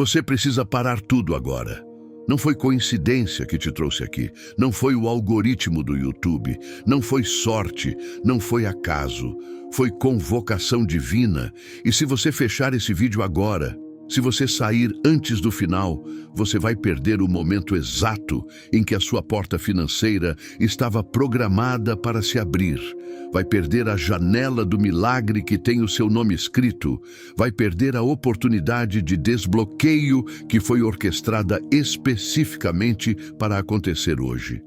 Você precisa parar tudo agora. Não foi coincidência que te trouxe aqui. Não foi o algoritmo do YouTube. Não foi sorte. Não foi acaso. Foi convocação divina. E se você fechar esse vídeo agora, se você sair antes do final, você vai perder o momento exato em que a sua porta financeira estava programada para se abrir. Vai perder a janela do milagre que tem o seu nome escrito. Vai perder a oportunidade de desbloqueio que foi orquestrada especificamente para acontecer hoje.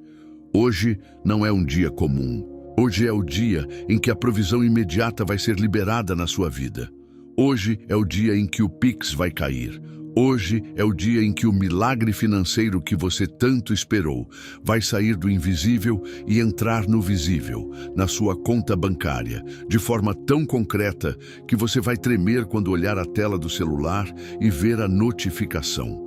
Hoje não é um dia comum. Hoje é o dia em que a provisão imediata vai ser liberada na sua vida. Hoje é o dia em que o Pix vai cair. Hoje é o dia em que o milagre financeiro que você tanto esperou vai sair do invisível e entrar no visível, na sua conta bancária, de forma tão concreta que você vai tremer quando olhar a tela do celular e ver a notificação.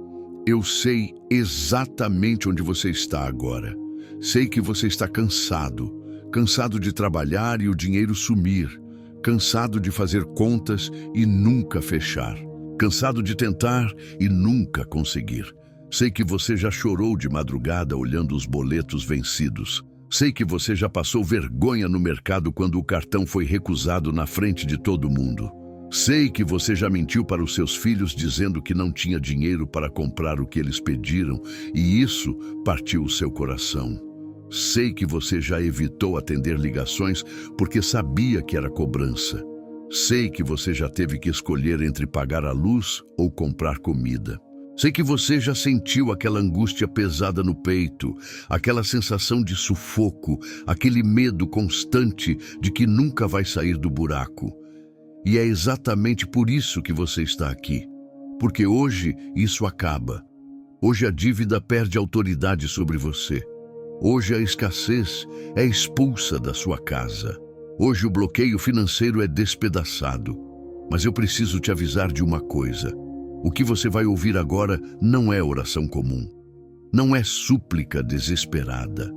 Eu sei exatamente onde você está agora. Sei que você está cansado de trabalhar e o dinheiro sumir. Cansado de fazer contas e nunca fechar. Cansado de tentar e nunca conseguir. Sei que você já chorou de madrugada olhando os boletos vencidos. Sei que você já passou vergonha no mercado quando o cartão foi recusado na frente de todo mundo. Sei que você já mentiu para os seus filhos dizendo que não tinha dinheiro para comprar o que eles pediram e isso partiu o seu coração. Sei que você já evitou atender ligações porque sabia que era cobrança. Sei que você já teve que escolher entre pagar a luz ou comprar comida. Sei que você já sentiu aquela angústia pesada no peito, aquela sensação de sufoco, aquele medo constante de que nunca vai sair do buraco. E é exatamente por isso que você está aqui. Porque hoje isso acaba. Hoje a dívida perde autoridade sobre você. Hoje a escassez é expulsa da sua casa. Hoje o bloqueio financeiro é despedaçado. Mas eu preciso te avisar de uma coisa. O que você vai ouvir agora não é oração comum. Não é súplica desesperada.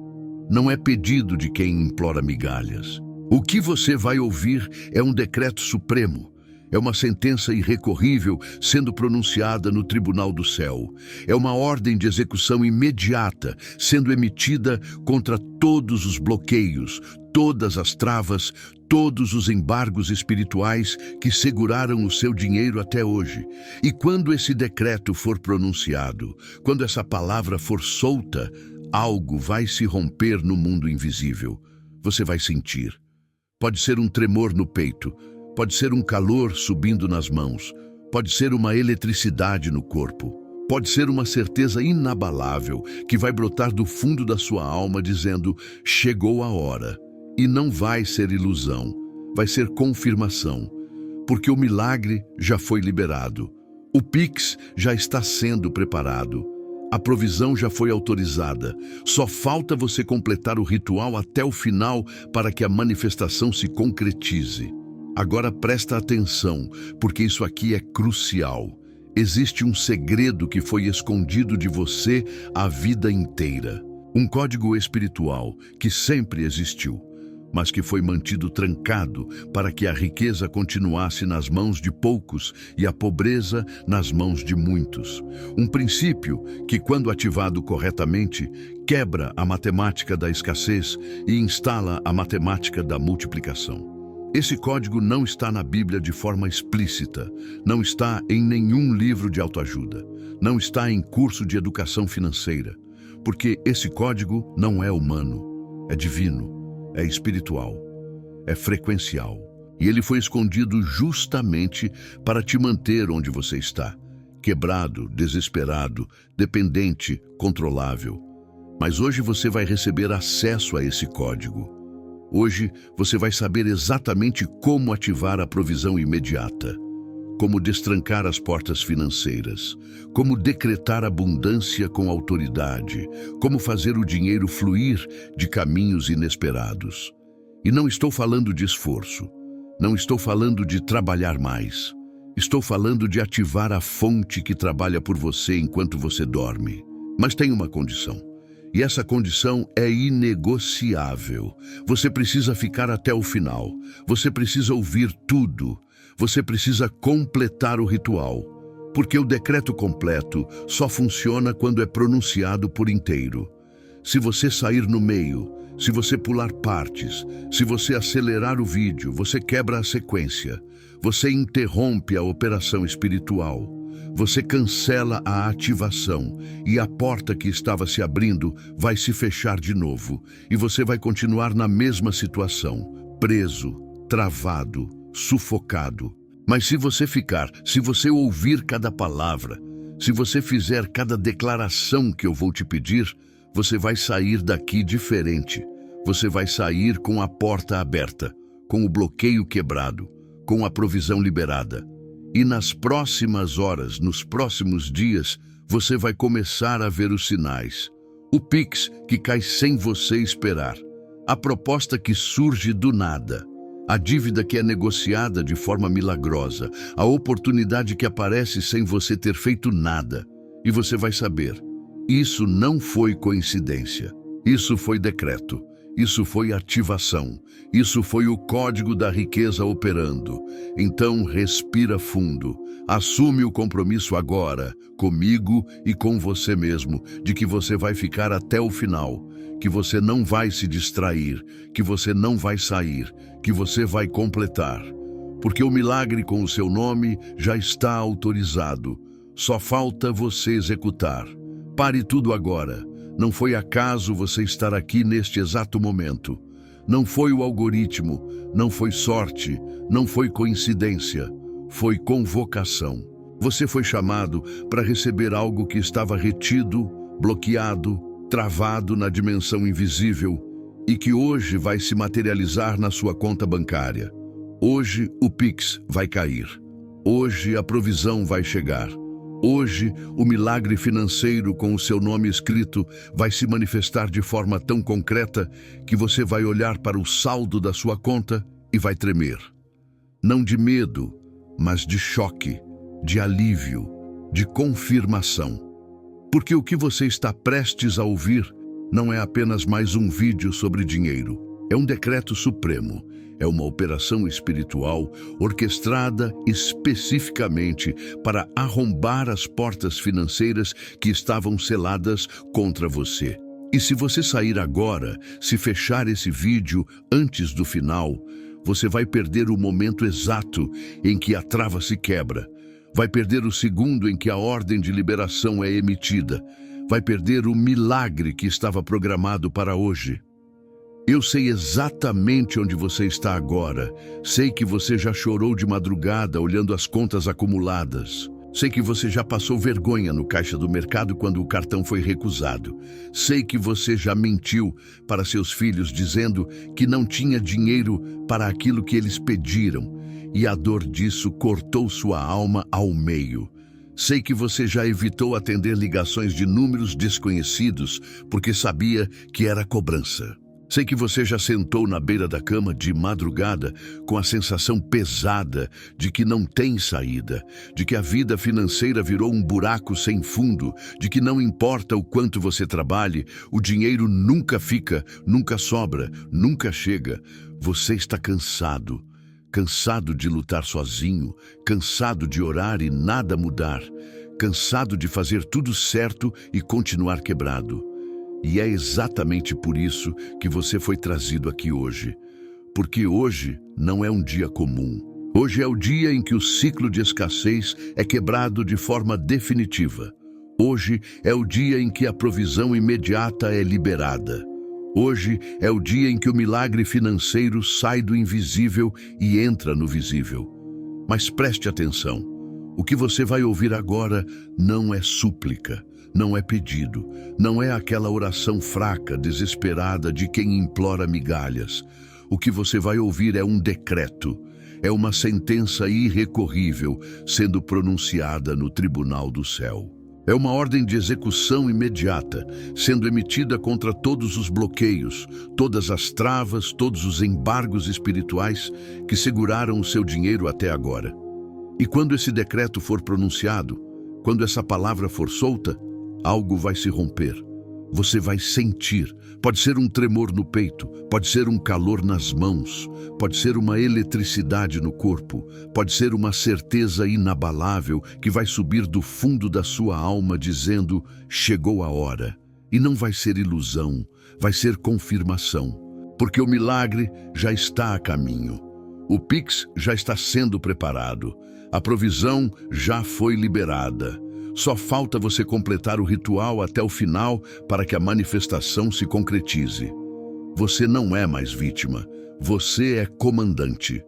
Não é pedido de quem implora migalhas. O que você vai ouvir é um decreto supremo. É uma sentença irrecorrível sendo pronunciada no tribunal do céu. É uma ordem de execução imediata sendo emitida contra todos os bloqueios, todas as travas, todos os embargos espirituais que seguraram o seu dinheiro até hoje. E quando esse decreto for pronunciado, quando essa palavra for solta, algo vai se romper no mundo invisível. Você vai sentir. Pode ser um tremor no peito. Pode ser um calor subindo nas mãos, pode ser uma eletricidade no corpo, pode ser uma certeza inabalável que vai brotar do fundo da sua alma dizendo, chegou a hora. E não vai ser ilusão, vai ser confirmação, porque o milagre já foi liberado, o Pix já está sendo preparado, a provisão já foi autorizada, só falta você completar o ritual até o final para que a manifestação se concretize. Agora presta atenção, porque isso aqui é crucial. Existe um segredo que foi escondido de você a vida inteira. Um código espiritual que sempre existiu, mas que foi mantido trancado para que a riqueza continuasse nas mãos de poucos e a pobreza nas mãos de muitos. Um princípio que, quando ativado corretamente, quebra a matemática da escassez e instala a matemática da multiplicação. Esse código não está na Bíblia de forma explícita, não está em nenhum livro de autoajuda, não está em curso de educação financeira, porque esse código não é humano, é divino, é espiritual, é frequencial. E ele foi escondido justamente para te manter onde você está, quebrado, desesperado, dependente, controlável. Mas hoje você vai receber acesso a esse código. Hoje você vai saber exatamente como ativar a provisão imediata, como destrancar as portas financeiras, como decretar abundância com autoridade, como fazer o dinheiro fluir de caminhos inesperados. E não estou falando de esforço, não estou falando de trabalhar mais, estou falando de ativar a fonte que trabalha por você enquanto você dorme. Mas tem uma condição. E essa condição é inegociável. Você precisa ficar até o final. Você precisa ouvir tudo. Você precisa completar o ritual. Porque o decreto completo só funciona quando é pronunciado por inteiro. Se você sair no meio, se você pular partes, se você acelerar o vídeo, você quebra a sequência. Você interrompe a operação espiritual. Você cancela a ativação e a porta que estava se abrindo vai se fechar de novo. E você vai continuar na mesma situação, preso, travado, sufocado. Mas se você ouvir cada palavra, se você fizer cada declaração que eu vou te pedir, você vai sair daqui diferente. Você vai sair com a porta aberta, com o bloqueio quebrado, com a provisão liberada. E nas próximas horas, nos próximos dias, você vai começar a ver os sinais. O Pix que cai sem você esperar. A proposta que surge do nada. A dívida que é negociada de forma milagrosa. A oportunidade que aparece sem você ter feito nada. E você vai saber. Isso não foi coincidência. Isso foi decreto. Isso foi ativação. Isso foi o código da riqueza operando. Então, respira fundo. Assume o compromisso agora, comigo e com você mesmo, de que você vai ficar até o final, que você não vai se distrair, que você não vai sair, que você vai completar. Porque o milagre com o seu nome já está autorizado. Só falta você executar. Pare tudo agora. Não foi acaso você estar aqui neste exato momento. Não foi o algoritmo, não foi sorte, não foi coincidência, foi convocação. Você foi chamado para receber algo que estava retido, bloqueado, travado na dimensão invisível e que hoje vai se materializar na sua conta bancária. Hoje o Pix vai cair. Hoje a provisão vai chegar. Hoje, o milagre financeiro com o seu nome escrito vai se manifestar de forma tão concreta que você vai olhar para o saldo da sua conta e vai tremer. Não de medo, mas de choque, de alívio, de confirmação. Porque o que você está prestes a ouvir não é apenas mais um vídeo sobre dinheiro. É um decreto supremo. É uma operação espiritual orquestrada especificamente para arrombar as portas financeiras que estavam seladas contra você. E se você sair agora, se fechar esse vídeo antes do final, você vai perder o momento exato em que a trava se quebra. Vai perder o segundo em que a ordem de liberação é emitida. Vai perder o milagre que estava programado para hoje. Eu sei exatamente onde você está agora. Sei que você já chorou de madrugada olhando as contas acumuladas. Sei que você já passou vergonha no caixa do mercado quando o cartão foi recusado. Sei que você já mentiu para seus filhos dizendo que não tinha dinheiro para aquilo que eles pediram. E a dor disso cortou sua alma ao meio. Sei que você já evitou atender ligações de números desconhecidos porque sabia que era cobrança. Sei que você já sentou na beira da cama de madrugada com a sensação pesada de que não tem saída, de que a vida financeira virou um buraco sem fundo, de que não importa o quanto você trabalhe, o dinheiro nunca fica, nunca sobra, nunca chega. Você está cansado, cansado de lutar sozinho, cansado de orar e nada mudar, cansado de fazer tudo certo e continuar quebrado. E é exatamente por isso que você foi trazido aqui hoje. Porque hoje não é um dia comum. Hoje é o dia em que o ciclo de escassez é quebrado de forma definitiva. Hoje é o dia em que a provisão imediata é liberada. Hoje é o dia em que o milagre financeiro sai do invisível e entra no visível. Mas preste atenção. O que você vai ouvir agora não é súplica. Não é pedido, não é aquela oração fraca, desesperada de quem implora migalhas. O que você vai ouvir é um decreto, é uma sentença irrecorrível sendo pronunciada no tribunal do céu. É uma ordem de execução imediata, sendo emitida contra todos os bloqueios, todas as travas, todos os embargos espirituais que seguraram o seu dinheiro até agora. E quando esse decreto for pronunciado, quando essa palavra for solta, algo vai se romper. Você vai sentir. Pode ser um tremor no peito, pode ser um calor nas mãos, pode ser uma eletricidade no corpo, pode ser uma certeza inabalável que vai subir do fundo da sua alma dizendo: chegou a hora. E não vai ser ilusão, vai ser confirmação, porque o milagre já está a caminho. O Pix já está sendo preparado, a provisão já foi liberada. Só falta você completar o ritual até o final para que a manifestação se concretize. Você não é mais vítima, você é comandante.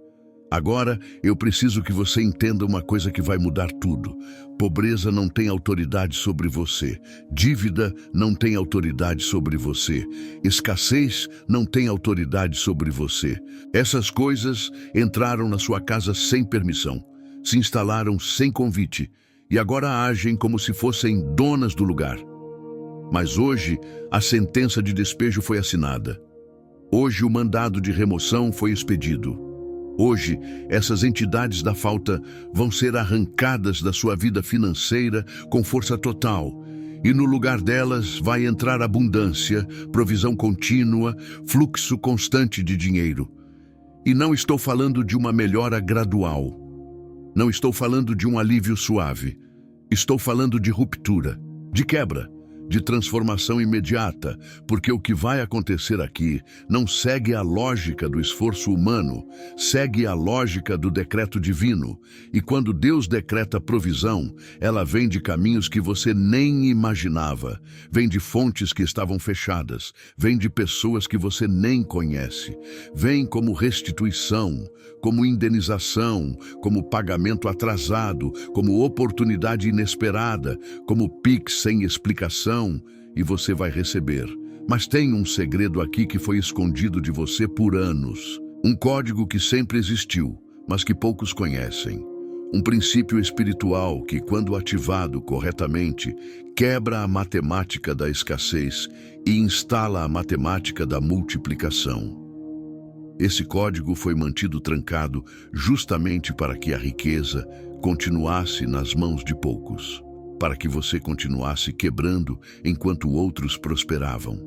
Agora, eu preciso que você entenda uma coisa que vai mudar tudo. Pobreza não tem autoridade sobre você. Dívida não tem autoridade sobre você. Escassez não tem autoridade sobre você. Essas coisas entraram na sua casa sem permissão, se instalaram sem convite e agora agem como se fossem donas do lugar. Mas hoje, a sentença de despejo foi assinada. Hoje, o mandado de remoção foi expedido. Hoje, essas entidades da falta vão ser arrancadas da sua vida financeira com força total. E no lugar delas vai entrar abundância, provisão contínua, fluxo constante de dinheiro. E não estou falando de uma melhora gradual. Não estou falando de um alívio suave. Estou falando de ruptura, de quebra, de transformação imediata, porque o que vai acontecer aqui não segue a lógica do esforço humano, segue a lógica do decreto divino. E quando Deus decreta provisão, ela vem de caminhos que você nem imaginava, vem de fontes que estavam fechadas, vem de pessoas que você nem conhece, vem como restituição, como indenização, como pagamento atrasado, como oportunidade inesperada, como Pix sem explicação, e você vai receber. Mas tem um segredo aqui que foi escondido de você por anos. Um código que sempre existiu, mas que poucos conhecem. Um princípio espiritual que, quando ativado corretamente, quebra a matemática da escassez e instala a matemática da multiplicação. Esse código foi mantido trancado justamente para que a riqueza continuasse nas mãos de poucos, para que você continuasse quebrando enquanto outros prosperavam,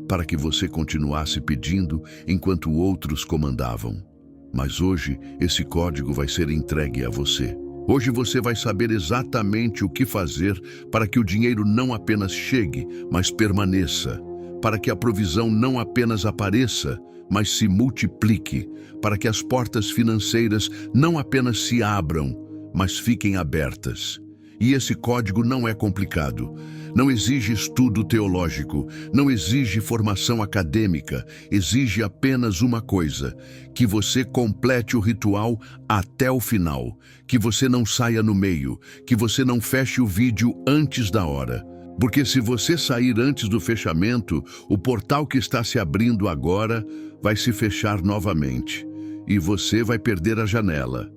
para que você continuasse pedindo enquanto outros comandavam. Mas hoje, esse código vai ser entregue a você. Hoje você vai saber exatamente o que fazer para que o dinheiro não apenas chegue, mas permaneça, para que a provisão não apenas apareça, mas se multiplique, para que as portas financeiras não apenas se abram, mas fiquem abertas. E esse código não é complicado, não exige estudo teológico, não exige formação acadêmica, exige apenas uma coisa: que você complete o ritual até o final, que você não saia no meio, que você não feche o vídeo antes da hora. Porque se você sair antes do fechamento, o portal que está se abrindo agora vai se fechar novamente e você vai perder a janela.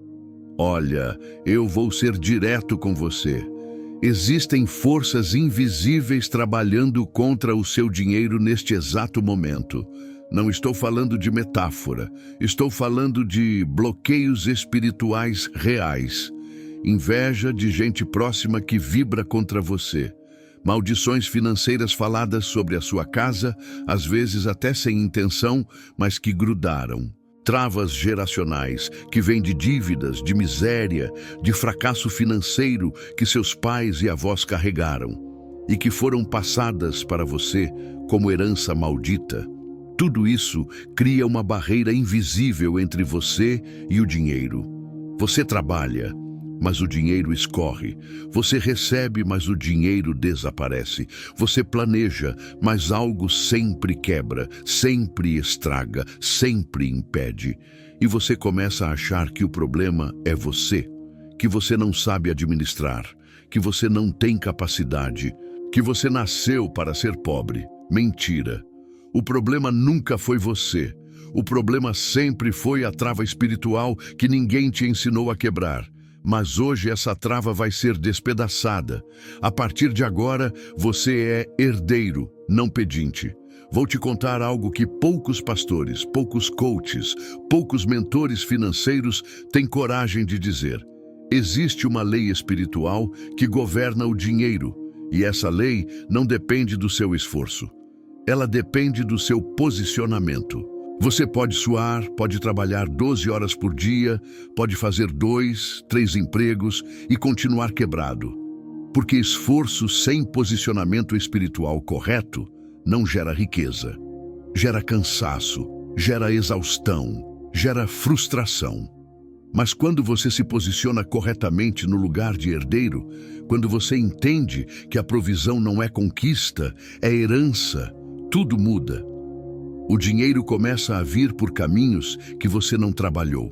Olha, eu vou ser direto com você. Existem forças invisíveis trabalhando contra o seu dinheiro neste exato momento. Não estou falando de metáfora, estou falando de bloqueios espirituais reais. Inveja de gente próxima que vibra contra você. Maldições financeiras faladas sobre a sua casa, às vezes até sem intenção, mas que grudaram. Travas geracionais que vêm de dívidas, de miséria, de fracasso financeiro que seus pais e avós carregaram e que foram passadas para você como herança maldita. Tudo isso cria uma barreira invisível entre você e o dinheiro. Você trabalha, mas o dinheiro escorre. Você recebe, mas o dinheiro desaparece. Você planeja, mas algo sempre quebra, sempre estraga, sempre impede. E você começa a achar que o problema é você, que você não sabe administrar, que você não tem capacidade, que você nasceu para ser pobre. Mentira. O problema nunca foi você. O problema sempre foi a trava espiritual que ninguém te ensinou a quebrar. Mas hoje essa trava vai ser despedaçada. A partir de agora, você é herdeiro, não pedinte. Vou te contar algo que poucos pastores, poucos coaches, poucos mentores financeiros têm coragem de dizer. Existe uma lei espiritual que governa o dinheiro, E essa lei não depende do seu esforço. Ela depende do seu posicionamento. Você pode suar, pode trabalhar 12 horas por dia, pode fazer 2, 3 empregos e continuar quebrado. Porque esforço sem posicionamento espiritual correto não gera riqueza. Gera cansaço, gera exaustão, gera frustração. Mas quando você se posiciona corretamente no lugar de herdeiro, quando você entende que a provisão não é conquista, é herança, tudo muda. O dinheiro começa a vir por caminhos que você não trabalhou.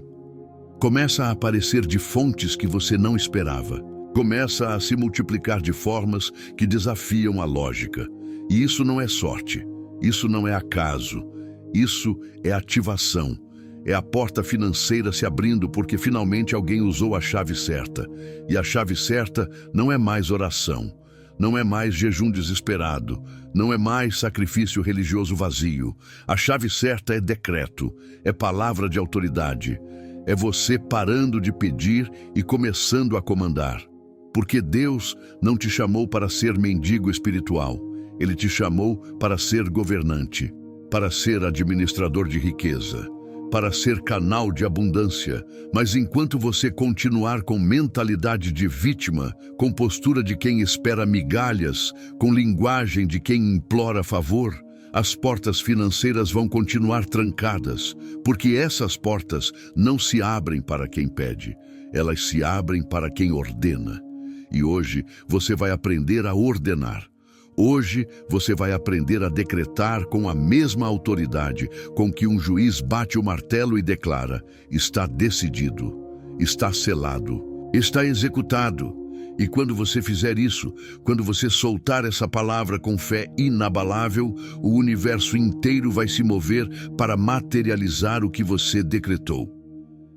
Começa a aparecer de fontes que você não esperava. Começa a se multiplicar de formas que desafiam a lógica. E isso não é sorte, isso não é acaso, isso é ativação. É a porta financeira se abrindo porque finalmente alguém usou a chave certa. E a chave certa não é mais oração, não é mais jejum desesperado, não é mais sacrifício religioso vazio. A chave certa é decreto, é palavra de autoridade. É você parando de pedir e começando a comandar. Porque Deus não te chamou para ser mendigo espiritual. Ele te chamou para ser governante, para ser administrador de riqueza, para ser canal de abundância. Mas enquanto você continuar com mentalidade de vítima, com postura de quem espera migalhas, com linguagem de quem implora favor, as portas financeiras vão continuar trancadas, porque essas portas não se abrem para quem pede, elas se abrem para quem ordena. E hoje você vai aprender a ordenar. Hoje você vai aprender a decretar com a mesma autoridade com que um juiz bate o martelo e declara: está decidido, está selado, está executado. E quando você fizer isso, quando você soltar essa palavra com fé inabalável, o universo inteiro vai se mover para materializar o que você decretou.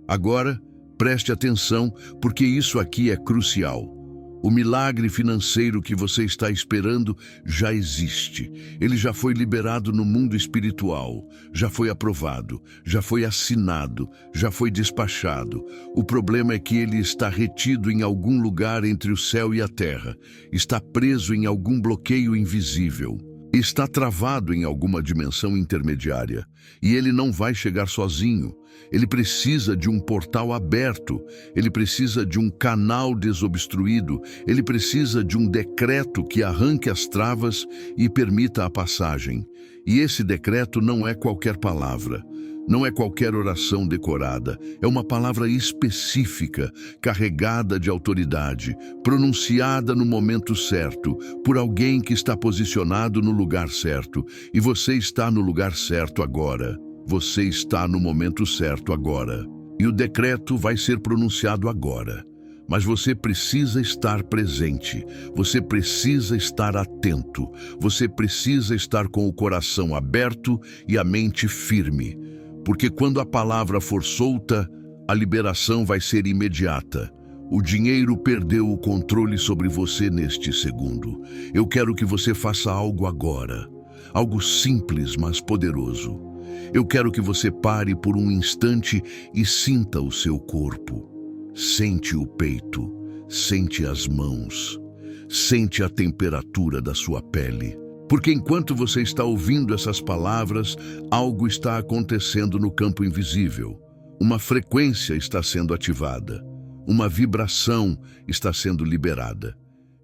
Agora, preste atenção, porque isso aqui é crucial. O milagre financeiro que você está esperando já existe. Ele já foi liberado no mundo espiritual, já foi aprovado, já foi assinado, já foi despachado. O problema é que ele está retido em algum lugar entre o céu e a terra, está preso em algum bloqueio invisível, está travado em alguma dimensão intermediária. E ele não vai chegar sozinho. Ele precisa de um portal aberto, ele precisa de um canal desobstruído, ele precisa de um decreto que arranque as travas e permita a passagem. E esse decreto não é qualquer palavra, não é qualquer oração decorada, é uma palavra específica, carregada de autoridade, pronunciada no momento certo, por alguém que está posicionado no lugar certo. E você está no lugar certo agora. Você está no momento certo agora. E o decreto vai ser pronunciado agora. Mas você precisa estar presente, você precisa estar atento, você precisa estar com o coração aberto e a mente firme. Porque quando a palavra for solta, a liberação vai ser imediata. O dinheiro perdeu o controle sobre você neste segundo. Eu quero que você faça algo agora, algo simples, mas poderoso. Eu quero que você pare por um instante e sinta o seu corpo. Sente o peito, sente as mãos, sente a temperatura da sua pele. Porque enquanto você está ouvindo essas palavras, algo está acontecendo no campo invisível. Uma frequência está sendo ativada, uma vibração está sendo liberada.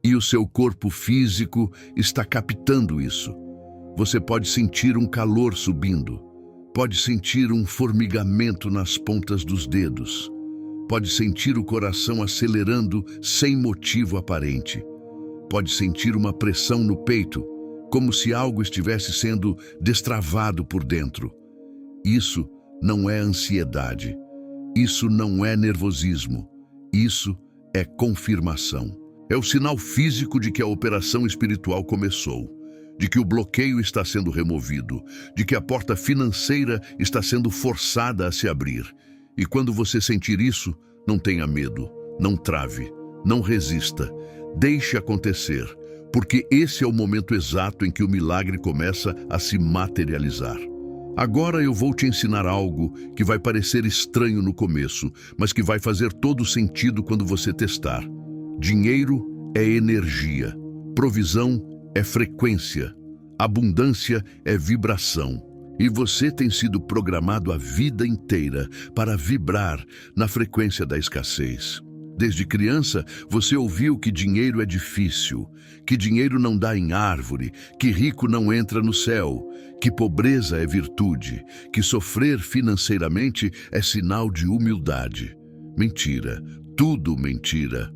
E o seu corpo físico está captando isso. Você pode sentir um calor subindo. Pode sentir um formigamento nas pontas dos dedos. Pode sentir o coração acelerando sem motivo aparente. Pode sentir uma pressão no peito, como se algo estivesse sendo destravado por dentro. Isso não é ansiedade. Isso não é nervosismo. Isso é confirmação. É o sinal físico de que a operação espiritual começou, de que o bloqueio está sendo removido, de que a porta financeira está sendo forçada a se abrir. E quando você sentir isso, não tenha medo, não trave, não resista. Deixe acontecer, porque esse é o momento exato em que o milagre começa a se materializar. Agora eu vou te ensinar algo que vai parecer estranho no começo, mas que vai fazer todo sentido quando você testar. Dinheiro é energia. Provisão é frequência, abundância é vibração. E você tem sido programado a vida inteira para vibrar na frequência da escassez. Desde criança, você ouviu que dinheiro é difícil, que dinheiro não dá em árvore, que rico não entra no céu, que pobreza é virtude, que sofrer financeiramente é sinal de humildade. Mentira, tudo mentira.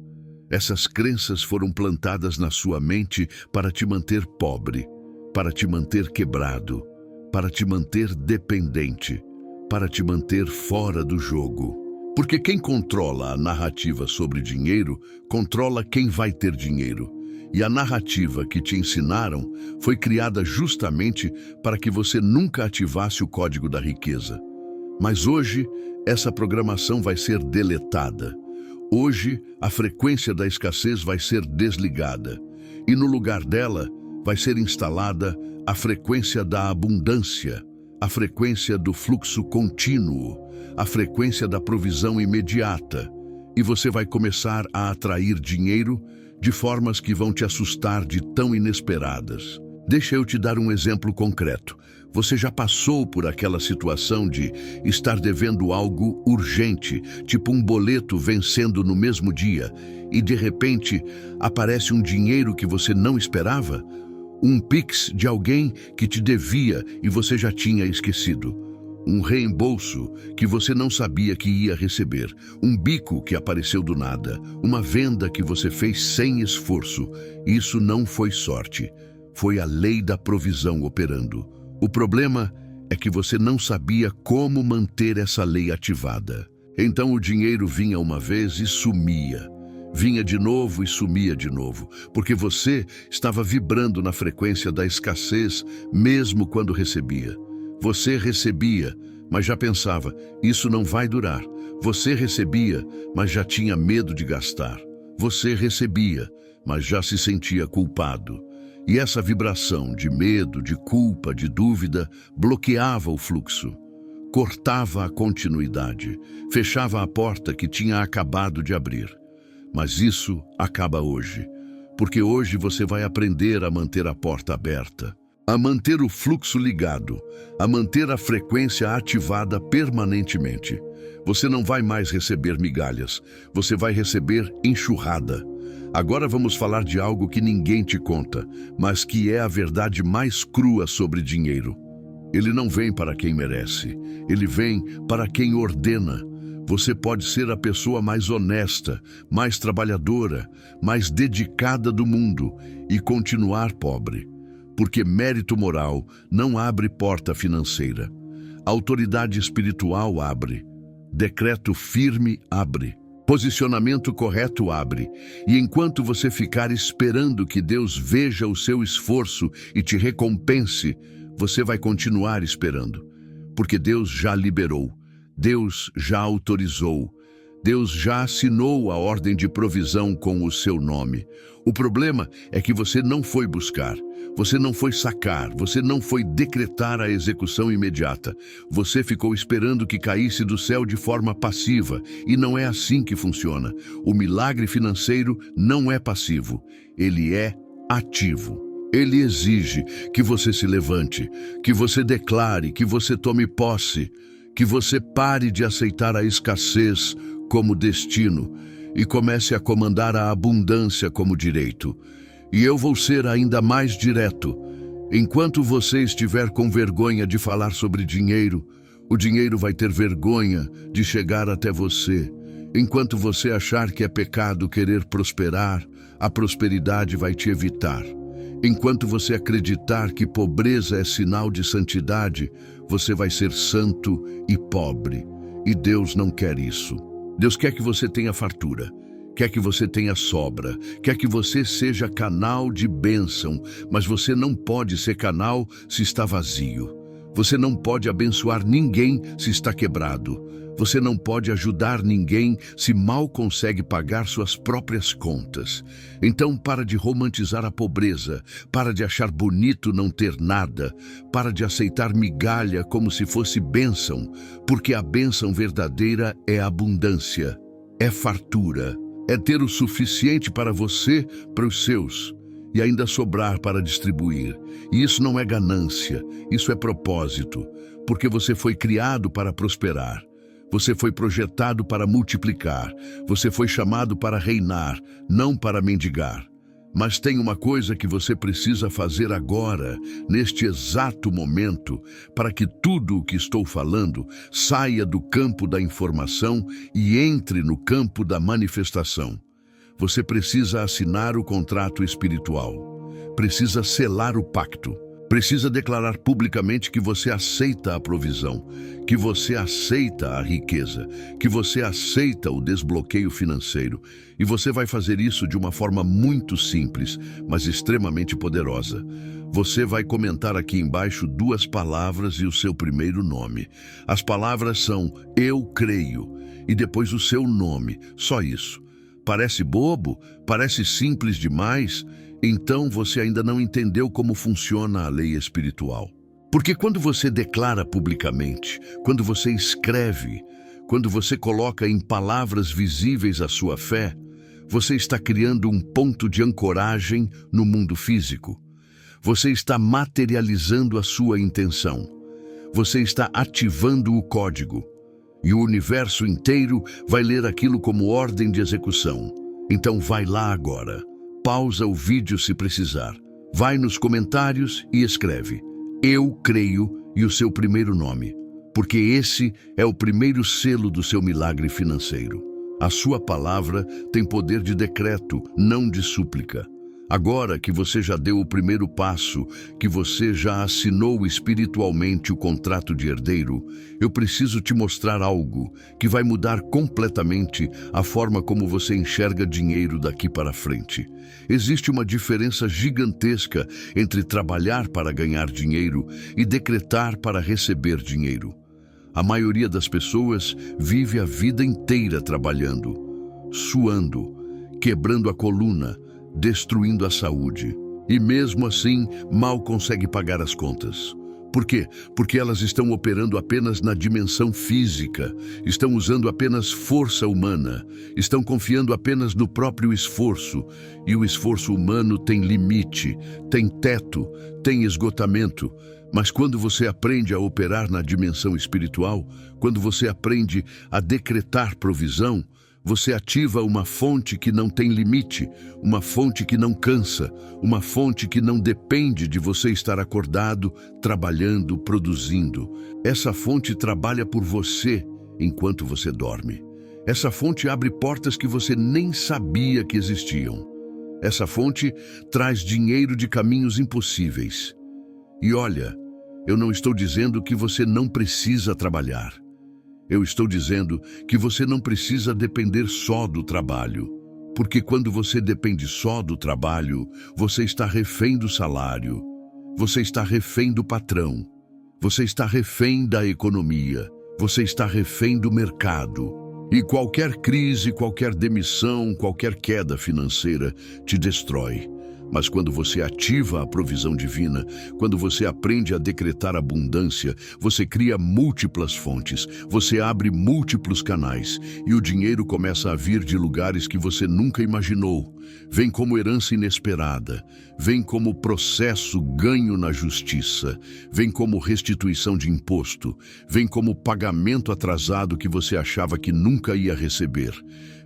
Essas crenças foram plantadas na sua mente para te manter pobre, para te manter quebrado, para te manter dependente, para te manter fora do jogo. Porque quem controla a narrativa sobre dinheiro, controla quem vai ter dinheiro. E a narrativa que te ensinaram foi criada justamente para que você nunca ativasse o código da riqueza. Mas hoje, essa programação vai ser deletada. Hoje, a frequência da escassez vai ser desligada. E no lugar dela, vai ser instalada a frequência da abundância, a frequência do fluxo contínuo, a frequência da provisão imediata. E você vai começar a atrair dinheiro de formas que vão te assustar de tão inesperadas. Deixa eu te dar um exemplo concreto. Você já passou por aquela situação de estar devendo algo urgente, tipo um boleto vencendo no mesmo dia, e de repente aparece um dinheiro que você não esperava? Um Pix de alguém que te devia e você já tinha esquecido. Um reembolso que você não sabia que ia receber. Um bico que apareceu do nada. Uma venda que você fez sem esforço. Isso não foi sorte. Foi a lei da provisão operando. O problema é que você não sabia como manter essa lei ativada. Então o dinheiro vinha uma vez e sumia. Vinha de novo e sumia de novo, porque você estava vibrando na frequência da escassez mesmo quando recebia. Você recebia, mas já pensava, isso não vai durar. Você recebia, mas já tinha medo de gastar. Você recebia, mas já se sentia culpado. E essa vibração de medo, de culpa, de dúvida, bloqueava o fluxo, cortava a continuidade, fechava a porta que tinha acabado de abrir. Mas isso acaba hoje, porque hoje você vai aprender a manter a porta aberta, a manter o fluxo ligado, a manter a frequência ativada permanentemente. Você não vai mais receber migalhas, você vai receber enxurrada. Agora vamos falar de algo que ninguém te conta, mas que é a verdade mais crua sobre dinheiro. Ele não vem para quem merece, ele vem para quem ordena. Você pode ser a pessoa mais honesta, mais trabalhadora, mais dedicada do mundo e continuar pobre. Porque mérito moral não abre porta financeira. Autoridade espiritual abre. Decreto firme abre. Posicionamento correto abre. E enquanto você ficar esperando que Deus veja o seu esforço e te recompense, você vai continuar esperando. Porque Deus já liberou. Deus já autorizou, Deus já assinou a ordem de provisão com o seu nome. O problema é que você não foi buscar, você não foi sacar, você não foi decretar a execução imediata. Você ficou esperando que caísse do céu de forma passiva, e não é assim que funciona. O milagre financeiro não é passivo, ele é ativo. Ele exige que você se levante, que você declare, que você tome posse, que você pare de aceitar a escassez como destino e comece a comandar a abundância como direito. E eu vou ser ainda mais direto. Enquanto você estiver com vergonha de falar sobre dinheiro, o dinheiro vai ter vergonha de chegar até você. Enquanto você achar que é pecado querer prosperar, a prosperidade vai te evitar. Enquanto você acreditar que pobreza é sinal de santidade, você vai ser santo e pobre. E Deus não quer isso. Deus quer que você tenha fartura, quer que você tenha sobra, quer que você seja canal de bênção, mas você não pode ser canal se está vazio. Você não pode abençoar ninguém se está quebrado. Você não pode ajudar ninguém se mal consegue pagar suas próprias contas. Então para de romantizar a pobreza, para de achar bonito não ter nada, para de aceitar migalha como se fosse bênção, porque a bênção verdadeira é abundância, é fartura, é ter o suficiente para você, para os seus. e ainda sobrar para distribuir. E isso não é ganância, isso é propósito, porque você foi criado para prosperar. Você foi projetado para multiplicar. Você foi chamado para reinar, não para mendigar. Mas tem uma coisa que você precisa fazer agora, neste exato momento, para que tudo o que estou falando saia do campo da informação e entre no campo da manifestação. Você precisa assinar o contrato espiritual. Precisa selar o pacto. Precisa declarar publicamente que você aceita a provisão, que você aceita a riqueza, que você aceita o desbloqueio financeiro. E você vai fazer isso de uma forma muito simples, mas extremamente poderosa. Você vai comentar aqui embaixo 2 palavras e o seu primeiro nome. As palavras são "eu creio" e depois o seu nome, só isso. Parece bobo? Parece simples demais? Então você ainda não entendeu como funciona a lei espiritual. Porque quando você declara publicamente, quando você escreve, quando você coloca em palavras visíveis a sua fé, você está criando um ponto de ancoragem no mundo físico. Você está materializando a sua intenção. Você está ativando o código. E o universo inteiro vai ler aquilo como ordem de execução. Então vai lá agora. Pausa o vídeo se precisar. Vai nos comentários e escreve "eu creio" e o seu primeiro nome, porque esse é o primeiro selo do seu milagre financeiro. A sua palavra tem poder de decreto, não de súplica. Agora que você já deu o primeiro passo, que você já assinou espiritualmente o contrato de herdeiro, eu preciso te mostrar algo que vai mudar completamente a forma como você enxerga dinheiro daqui para frente. Existe uma diferença gigantesca entre trabalhar para ganhar dinheiro e decretar para receber dinheiro. A maioria das pessoas vive a vida inteira trabalhando, suando, quebrando a coluna, destruindo a saúde. E mesmo assim, mal consegue pagar as contas. Por quê? Porque elas estão operando apenas na dimensão física, estão usando apenas força humana, estão confiando apenas no próprio esforço. E o esforço humano tem limite, tem teto, tem esgotamento. Mas quando você aprende a operar na dimensão espiritual, quando você aprende a decretar provisão, você ativa uma fonte que não tem limite, uma fonte que não cansa, uma fonte que não depende de você estar acordado, trabalhando, produzindo. Essa fonte trabalha por você enquanto você dorme. Essa fonte abre portas que você nem sabia que existiam. Essa fonte traz dinheiro de caminhos impossíveis. E olha, eu não estou dizendo que você não precisa trabalhar. Eu estou dizendo que você não precisa depender só do trabalho. Porque quando você depende só do trabalho, você está refém do salário. Você está refém do patrão. Você está refém da economia. Você está refém do mercado. E qualquer crise, qualquer demissão, qualquer queda financeira te destrói. Mas quando você ativa a provisão divina, quando você aprende a decretar abundância, você cria múltiplas fontes, você abre múltiplos canais e o dinheiro começa a vir de lugares que você nunca imaginou. Vem como herança inesperada, vem como processo ganho na justiça, vem como restituição de imposto, vem como pagamento atrasado que você achava que nunca ia receber.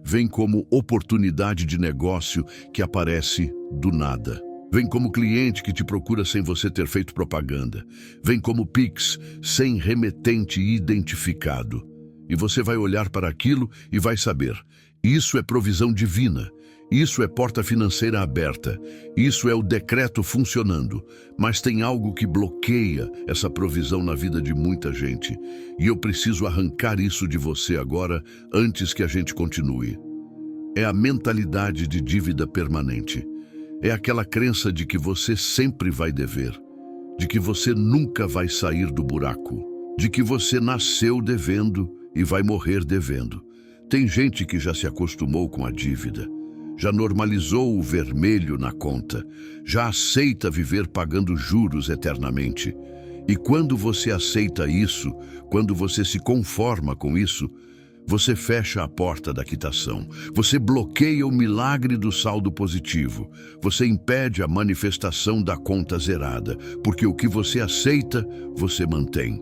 Vem como oportunidade de negócio que aparece do nada. Vem como cliente que te procura sem você ter feito propaganda. Vem como Pix, sem remetente identificado. E você vai olhar para aquilo e vai saber, isso é provisão divina. Isso é porta financeira aberta. Isso é o decreto funcionando. Mas tem algo que bloqueia essa provisão na vida de muita gente. E eu preciso arrancar isso de você agora, antes que a gente continue. É a mentalidade de dívida permanente. É aquela crença de que você sempre vai dever. De que você nunca vai sair do buraco. De que você nasceu devendo e vai morrer devendo. Tem gente que já se acostumou com a dívida. Já normalizou o vermelho na conta, já aceita viver pagando juros eternamente. E quando você aceita isso, quando você se conforma com isso, Você fecha a porta da quitação. Você bloqueia o milagre do saldo positivo. Você impede a manifestação da conta zerada, porque o que você aceita, você mantém.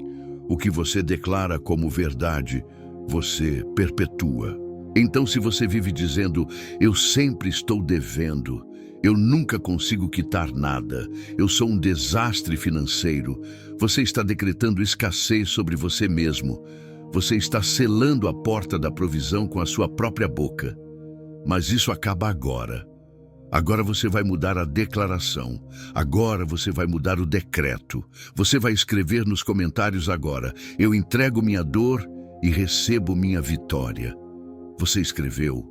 O que você declara como verdade, você perpetua. Então, se você vive dizendo, eu sempre estou devendo, eu nunca consigo quitar nada, eu sou um desastre financeiro, você está decretando escassez sobre você mesmo. Você está selando a porta da provisão com a sua própria boca. Mas isso acaba agora. Agora você vai mudar a declaração. Agora você vai mudar o decreto. Você vai escrever nos comentários agora, eu entrego minha dor e recebo minha vitória. Você escreveu,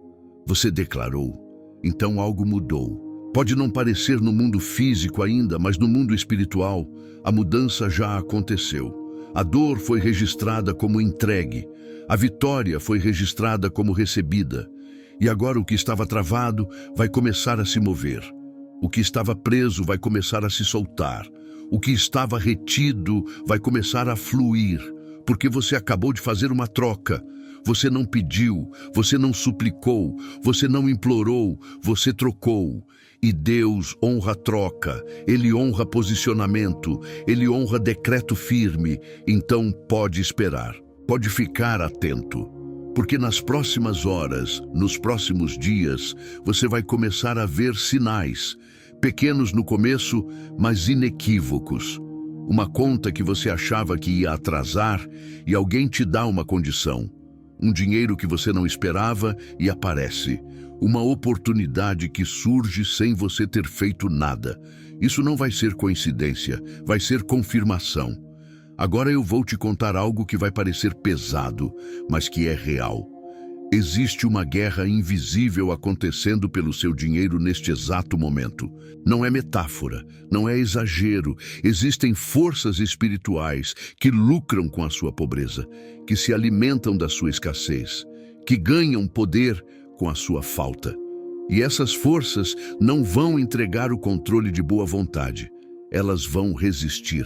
você declarou, então algo mudou. Pode não parecer no mundo físico ainda, mas no mundo espiritual, a mudança já aconteceu. A dor foi registrada como entregue, a vitória foi registrada como recebida. E agora o que estava travado vai começar a se mover. O que estava preso vai começar a se soltar. O que estava retido vai começar a fluir, porque você acabou de fazer uma troca. Você não pediu, você não suplicou, você não implorou, você trocou. E Deus honra a troca, Ele honra posicionamento, Ele honra decreto firme. Então pode esperar, pode ficar atento. Porque nas próximas horas, nos próximos dias, você vai começar a ver sinais, pequenos no começo, mas inequívocos. Uma conta que você achava que ia atrasar e alguém te dá uma condição. Um dinheiro que você não esperava e aparece. Uma oportunidade que surge sem você ter feito nada. Isso não vai ser coincidência, vai ser confirmação. Agora eu vou te contar algo que vai parecer pesado, mas que é real. Existe uma guerra invisível acontecendo pelo seu dinheiro neste exato momento. Não é metáfora, não é exagero. Existem forças espirituais que lucram com a sua pobreza, que se alimentam da sua escassez, que ganham poder com a sua falta. E essas forças não vão entregar o controle de boa vontade. Elas vão resistir,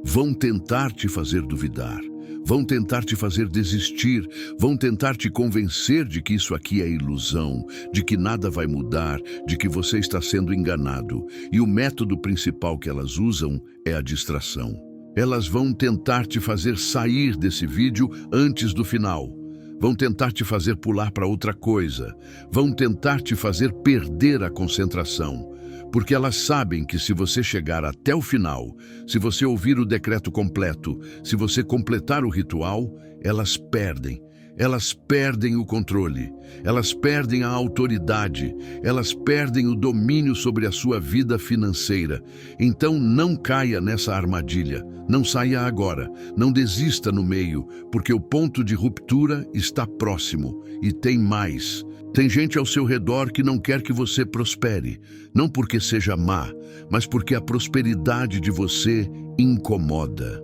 vão tentar te fazer duvidar. Vão tentar te fazer desistir, vão tentar te convencer de que isso aqui é ilusão, de que nada vai mudar, de que você está sendo enganado. E o método principal que elas usam é a distração. Elas vão tentar te fazer sair desse vídeo antes do final. Vão tentar te fazer pular para outra coisa. Vão tentar te fazer perder a concentração. Porque elas sabem que se você chegar até o final, se você ouvir o decreto completo, se você completar o ritual, elas perdem. Elas perdem o controle, elas perdem a autoridade, elas perdem o domínio sobre a sua vida financeira. Então não caia nessa armadilha, não saia agora, não desista no meio, porque o ponto de ruptura está próximo e tem mais. Tem gente ao seu redor que não quer que você prospere, não porque seja má, mas porque a prosperidade de você incomoda.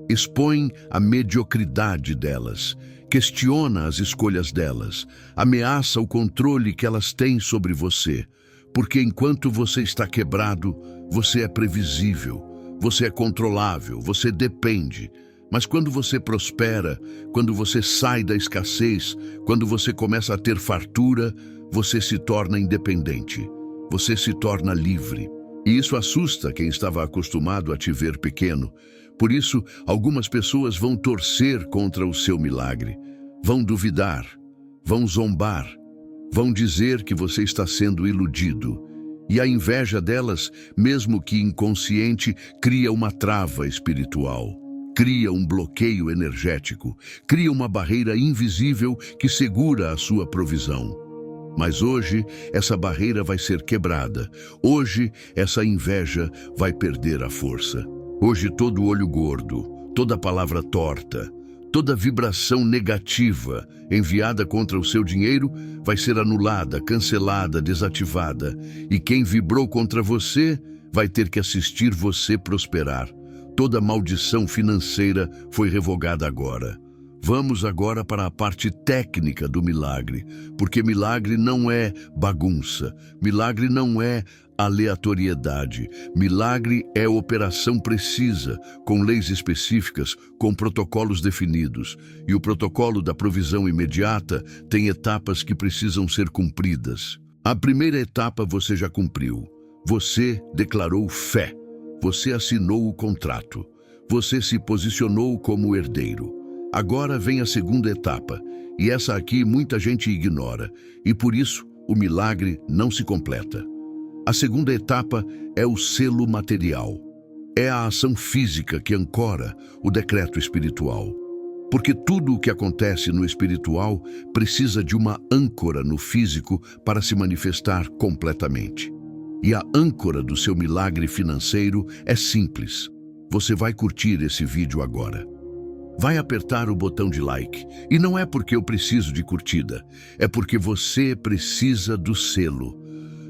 Expõe a mediocridade delas, questiona as escolhas delas, ameaça o controle que elas têm sobre você, porque enquanto você está quebrado, você é previsível, você é controlável, você depende. Mas quando você prospera, quando você sai da escassez, quando você começa a ter fartura, você se torna independente, você se torna livre. E isso assusta quem estava acostumado a te ver pequeno. Por isso, algumas pessoas vão torcer contra o seu milagre, vão duvidar, vão zombar, vão dizer que você está sendo iludido. E a inveja delas, mesmo que inconsciente, cria uma trava espiritual. Cria um bloqueio energético, cria uma barreira invisível que segura a sua provisão. Mas hoje, essa barreira vai ser quebrada. Hoje, essa inveja vai perder a força. Hoje, todo olho gordo, toda palavra torta, toda vibração negativa enviada contra o seu dinheiro vai ser anulada, cancelada, desativada. E quem vibrou contra você vai ter que assistir você prosperar. Toda maldição financeira foi revogada agora. Vamos agora para a parte técnica do milagre, porque milagre não é bagunça, milagre não é aleatoriedade. Milagre é operação precisa, com leis específicas, com protocolos definidos. E o protocolo da provisão imediata tem etapas que precisam ser cumpridas. A primeira etapa você já cumpriu. Você declarou fé. Você assinou o contrato. Você se posicionou como herdeiro. Agora vem a segunda etapa, e essa aqui muita gente ignora, e por isso o milagre não se completa. A segunda etapa é o selo material. É a ação física que ancora o decreto espiritual. Porque tudo o que acontece no espiritual precisa de uma âncora no físico para se manifestar completamente. E a âncora do seu milagre financeiro é simples. Você vai curtir esse vídeo agora. Vai apertar o botão de like. E não é porque eu preciso de curtida, é porque você precisa do selo.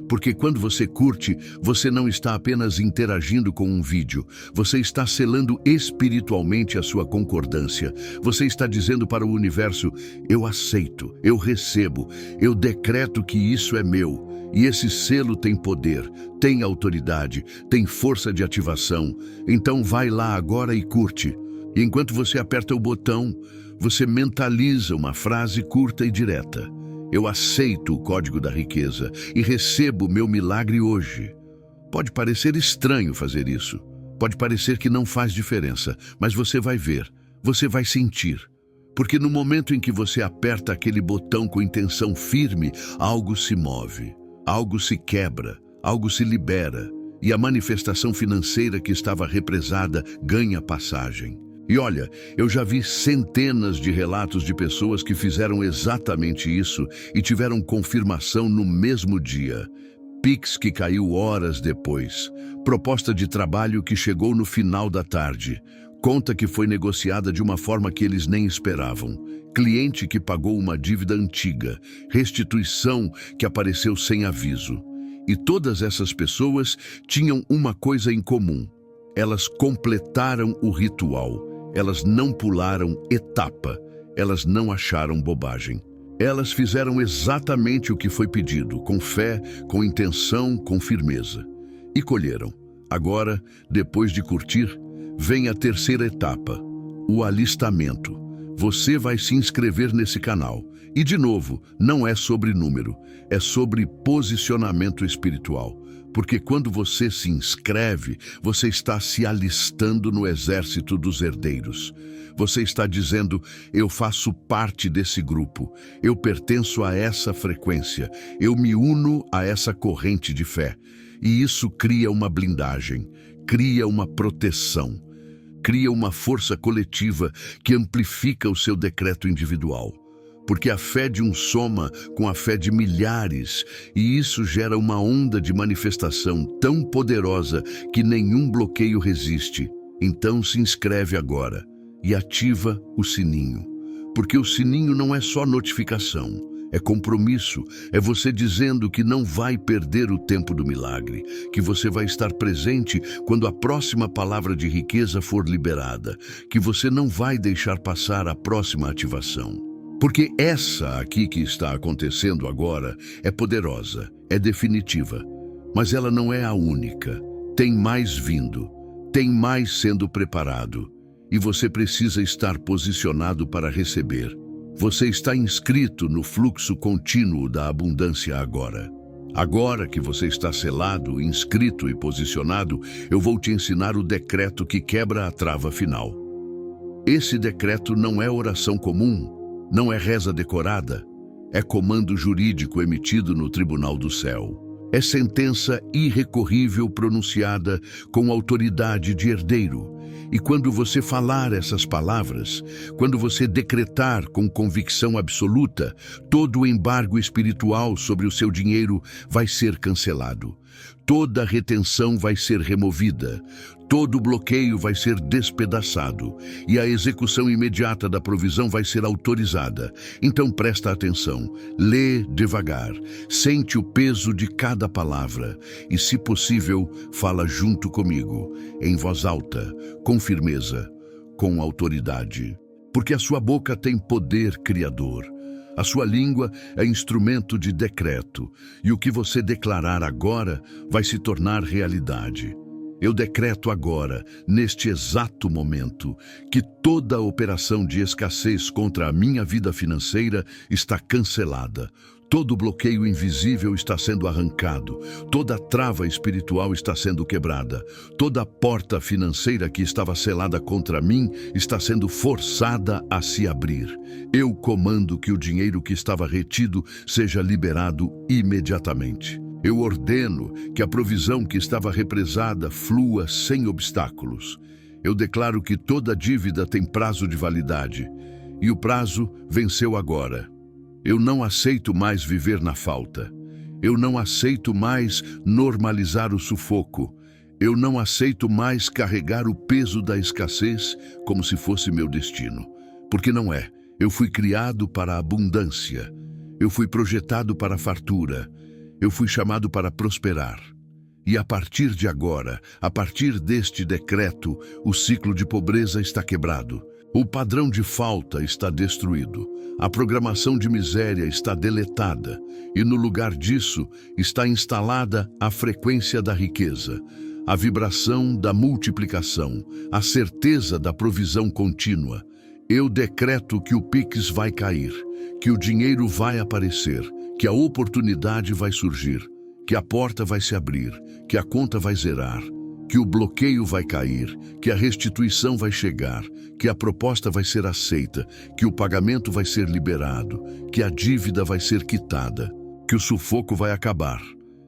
Porque quando você curte, você não está apenas interagindo com um vídeo, você está selando espiritualmente a sua concordância. Você está dizendo para o universo: eu aceito, eu recebo, eu decreto que isso é meu. E esse selo tem poder, tem autoridade, tem força de ativação. Então vai lá agora e curte. E enquanto você aperta o botão, você mentaliza uma frase curta e direta. Eu aceito o código da riqueza e recebo meu milagre hoje. Pode parecer estranho fazer isso. Pode parecer que não faz diferença, mas você vai ver, você vai sentir. Porque no momento em que você aperta aquele botão com intenção firme, algo se move, algo se quebra, algo se libera, e a manifestação financeira que estava represada ganha passagem. E olha, eu já vi centenas de relatos de pessoas que fizeram exatamente isso e tiveram confirmação no mesmo dia. Pix que caiu horas depois. Proposta de trabalho que chegou no final da tarde. Conta que foi negociada de uma forma que eles nem esperavam. Cliente que pagou uma dívida antiga. Restituição que apareceu sem aviso. E todas essas pessoas tinham uma coisa em comum. Elas completaram o ritual. Elas não pularam etapa, elas não acharam bobagem. Elas fizeram exatamente o que foi pedido, com fé, com intenção, com firmeza. E colheram. Agora, depois de curtir, vem a terceira etapa, o alistamento. Você vai se inscrever nesse canal. E, de novo, não é sobre número, é sobre posicionamento espiritual. Porque quando você se inscreve, você está se alistando no exército dos herdeiros. Você está dizendo: eu faço parte desse grupo, eu pertenço a essa frequência, eu me uno a essa corrente de fé. E isso cria uma blindagem, cria uma proteção, cria uma força coletiva que amplifica o seu decreto individual. Porque a fé de um soma com a fé de milhares, e isso gera uma onda de manifestação tão poderosa que nenhum bloqueio resiste. Então se inscreve agora e ativa o sininho. Porque o sininho não é só notificação, é compromisso, é você dizendo que não vai perder o tempo do milagre, que você vai estar presente quando a próxima palavra de riqueza for liberada, que você não vai deixar passar a próxima ativação. Porque essa aqui que está acontecendo agora é poderosa, é definitiva, mas ela não é a única. Tem mais vindo, tem mais sendo preparado, e você precisa estar posicionado para receber. Você está inscrito no fluxo contínuo da abundância agora. Agora que você está selado, inscrito e posicionado, eu vou te ensinar o decreto que quebra a trava final. Esse decreto não é oração comum, não é reza decorada, é comando jurídico emitido no Tribunal do Céu. É sentença irrecorrível pronunciada com autoridade de herdeiro. E quando você falar essas palavras, quando você decretar com convicção absoluta, todo o embargo espiritual sobre o seu dinheiro vai ser cancelado. Toda retenção vai ser removida. Todo bloqueio vai ser despedaçado e a execução imediata da provisão vai ser autorizada. Então presta atenção, lê devagar, sente o peso de cada palavra e, se possível, fala junto comigo, em voz alta, com firmeza, com autoridade. Porque a sua boca tem poder criador. A sua língua é instrumento de decreto, e o que você declarar agora vai se tornar realidade. Eu decreto agora, neste exato momento, que toda operação de escassez contra a minha vida financeira está cancelada. Todo bloqueio invisível está sendo arrancado, toda trava espiritual está sendo quebrada, toda porta financeira que estava selada contra mim está sendo forçada a se abrir. Eu comando que o dinheiro que estava retido seja liberado imediatamente. Eu ordeno que a provisão que estava represada flua sem obstáculos. Eu declaro que toda dívida tem prazo de validade, e o prazo venceu agora. Eu não aceito mais viver na falta. Eu não aceito mais normalizar o sufoco. Eu não aceito mais carregar o peso da escassez como se fosse meu destino. Porque não é. Eu fui criado para a abundância. Eu fui projetado para a fartura. Eu fui chamado para prosperar. E a partir de agora, a partir deste decreto, o ciclo de pobreza está quebrado. O padrão de falta está destruído. A programação de miséria está deletada. E no lugar disso está instalada a frequência da riqueza, a vibração da multiplicação, a certeza da provisão contínua. Eu decreto que o Pix vai cair, que o dinheiro vai aparecer, que a oportunidade vai surgir, que a porta vai se abrir, que a conta vai zerar, que o bloqueio vai cair, que a restituição vai chegar, que a proposta vai ser aceita, que o pagamento vai ser liberado, que a dívida vai ser quitada, que o sufoco vai acabar.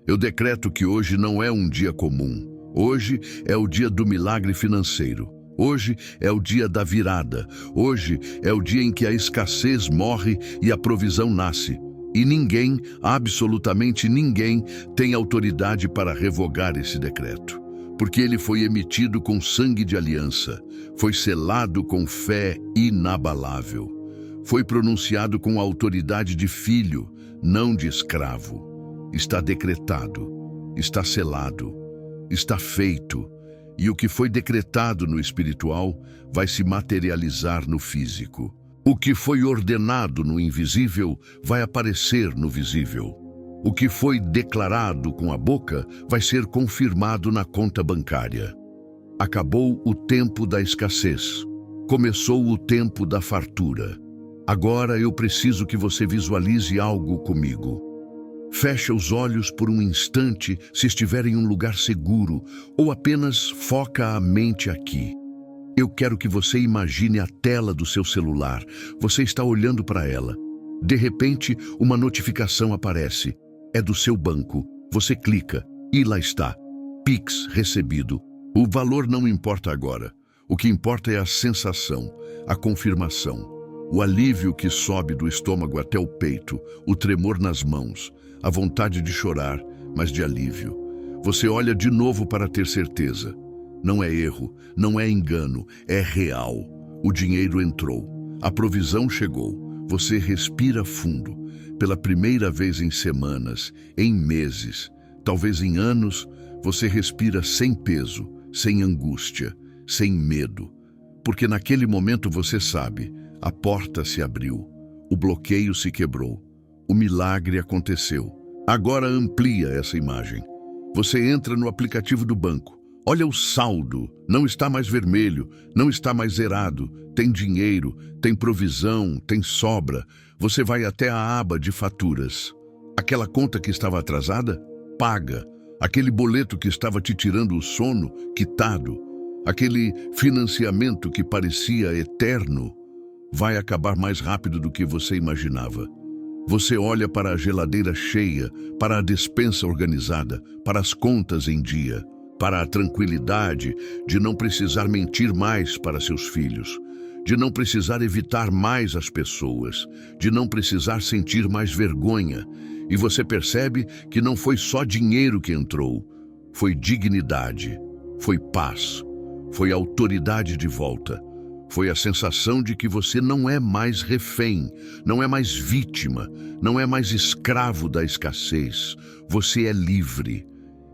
Eu decreto que hoje não é um dia comum. Hoje é o dia do milagre financeiro. Hoje é o dia da virada. Hoje é o dia em que a escassez morre e a provisão nasce. E ninguém, absolutamente ninguém, tem autoridade para revogar esse decreto. Porque ele foi emitido com sangue de aliança, foi selado com fé inabalável, foi pronunciado com autoridade de filho, não de escravo. Está decretado, está selado, está feito, e o que foi decretado no espiritual vai se materializar no físico. O que foi ordenado no invisível vai aparecer no visível. O que foi declarado com a boca vai ser confirmado na conta bancária. Acabou o tempo da escassez. Começou o tempo da fartura. Agora eu preciso que você visualize algo comigo. Feche os olhos por um instante se estiver em um lugar seguro, ou apenas foca a mente aqui. Eu quero que você imagine a tela do seu celular. Você está olhando para ela. De repente, uma notificação aparece. É do seu banco. Você clica e lá está. Pix recebido. O valor não importa agora. O que importa é a sensação, a confirmação, o alívio que sobe do estômago até o peito, o tremor nas mãos, a vontade de chorar, mas de alívio. Você olha de novo para ter certeza. Não é erro, não é engano, é real. O dinheiro entrou. A provisão chegou. Você respira fundo. Pela primeira vez em semanas, em meses, talvez em anos, você respira sem peso, sem angústia, sem medo. Porque naquele momento você sabe, a porta se abriu, o bloqueio se quebrou, o milagre aconteceu. Agora amplia essa imagem. Você entra no aplicativo do banco. Olha o saldo, não está mais vermelho, não está mais zerado, tem dinheiro, tem provisão, tem sobra. Você vai até a aba de faturas. Aquela conta que estava atrasada, paga. Aquele boleto que estava te tirando o sono, quitado. Aquele financiamento que parecia eterno, vai acabar mais rápido do que você imaginava. Você olha para a geladeira cheia, para a despensa organizada, para as contas em dia, para a tranquilidade de não precisar mentir mais para seus filhos, de não precisar evitar mais as pessoas, de não precisar sentir mais vergonha. E você percebe que não foi só dinheiro que entrou, foi dignidade, foi paz, foi autoridade de volta, foi a sensação de que você não é mais refém, não é mais vítima, não é mais escravo da escassez, você é livre.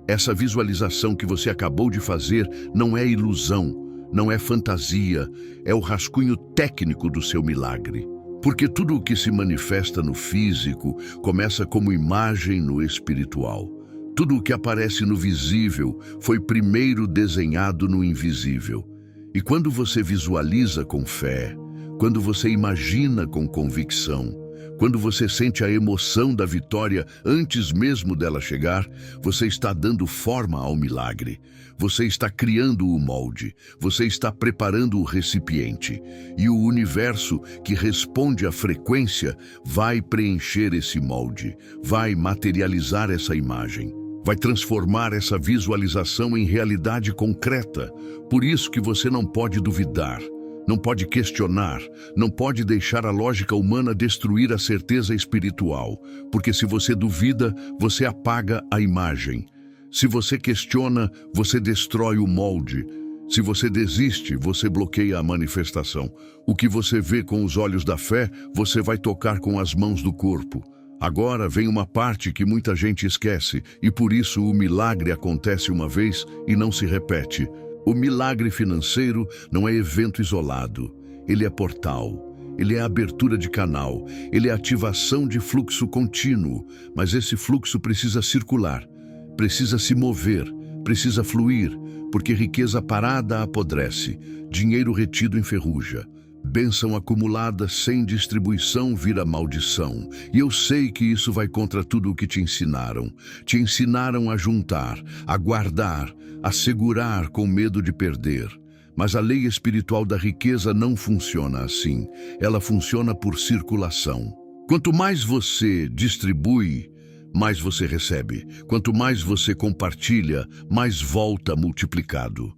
Essa visualização que você acabou de fazer não é ilusão, não é fantasia, é o rascunho técnico do seu milagre. Porque tudo o que se manifesta no físico começa como imagem no espiritual. Tudo o que aparece no visível foi primeiro desenhado no invisível. E quando você visualiza com fé, quando você imagina com convicção, quando você sente a emoção da vitória antes mesmo dela chegar, você está dando forma ao milagre. Você está criando o molde, você está preparando o recipiente. E o universo que responde à frequência vai preencher esse molde, vai materializar essa imagem, vai transformar essa visualização em realidade concreta. Por isso que você não pode duvidar. Não pode questionar, não pode deixar a lógica humana destruir a certeza espiritual, porque se você duvida, você apaga a imagem. Se você questiona, você destrói o molde. Se você desiste, você bloqueia a manifestação. O que você vê com os olhos da fé, você vai tocar com as mãos do corpo. Agora vem uma parte que muita gente esquece, e por isso o milagre acontece uma vez e não se repete. O milagre financeiro não é evento isolado, ele é portal, ele é abertura de canal, ele é ativação de fluxo contínuo, mas esse fluxo precisa circular, precisa se mover, precisa fluir, porque riqueza parada apodrece, dinheiro retido enferruja. Bênção acumulada sem distribuição vira maldição. E eu sei que isso vai contra tudo o que te ensinaram. Te ensinaram a juntar, a guardar, a segurar com medo de perder. Mas a lei espiritual da riqueza não funciona assim. Ela funciona por circulação. Quanto mais você distribui, mais você recebe. Quanto mais você compartilha, mais volta multiplicado.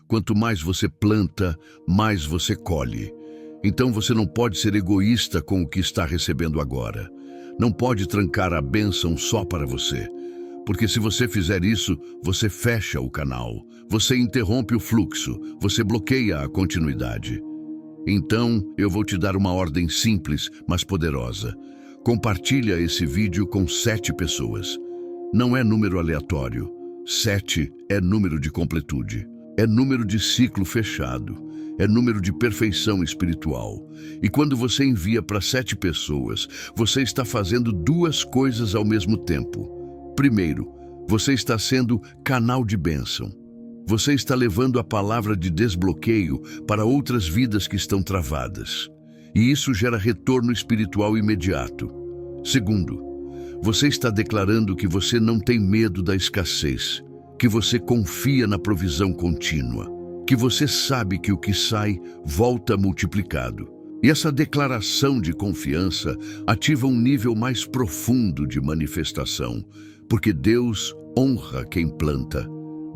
Quanto mais você planta, mais você colhe. Então você não pode ser egoísta com o que está recebendo agora. Não pode trancar a bênção só para você. Porque se você fizer isso, você fecha o canal. Você interrompe o fluxo. Você bloqueia a continuidade. Então, eu vou te dar uma ordem simples, mas poderosa. Compartilha esse vídeo com 7 pessoas. Não é número aleatório. 7 é número de completude. É número de ciclo fechado. É número de perfeição espiritual. E quando você envia para 7 pessoas, você está fazendo 2 coisas ao mesmo tempo. Primeiro, você está sendo canal de bênção. Você está levando a palavra de desbloqueio para outras vidas que estão travadas. E isso gera retorno espiritual imediato. Segundo, você está declarando que você não tem medo da escassez, que você confia na provisão contínua, que você sabe que o que sai volta multiplicado. E essa declaração de confiança ativa um nível mais profundo de manifestação, porque Deus honra quem planta,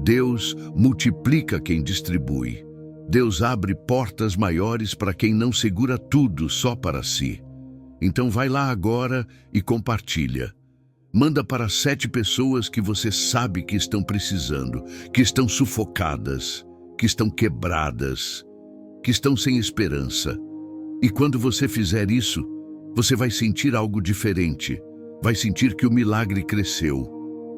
Deus multiplica quem distribui, Deus abre portas maiores para quem não segura tudo só para si. Então vai lá agora e compartilha. Manda para 7 pessoas que você sabe que estão precisando, que estão sufocadas, que estão quebradas, que estão sem esperança. E quando você fizer isso, você vai sentir algo diferente. Vai sentir que o milagre cresceu.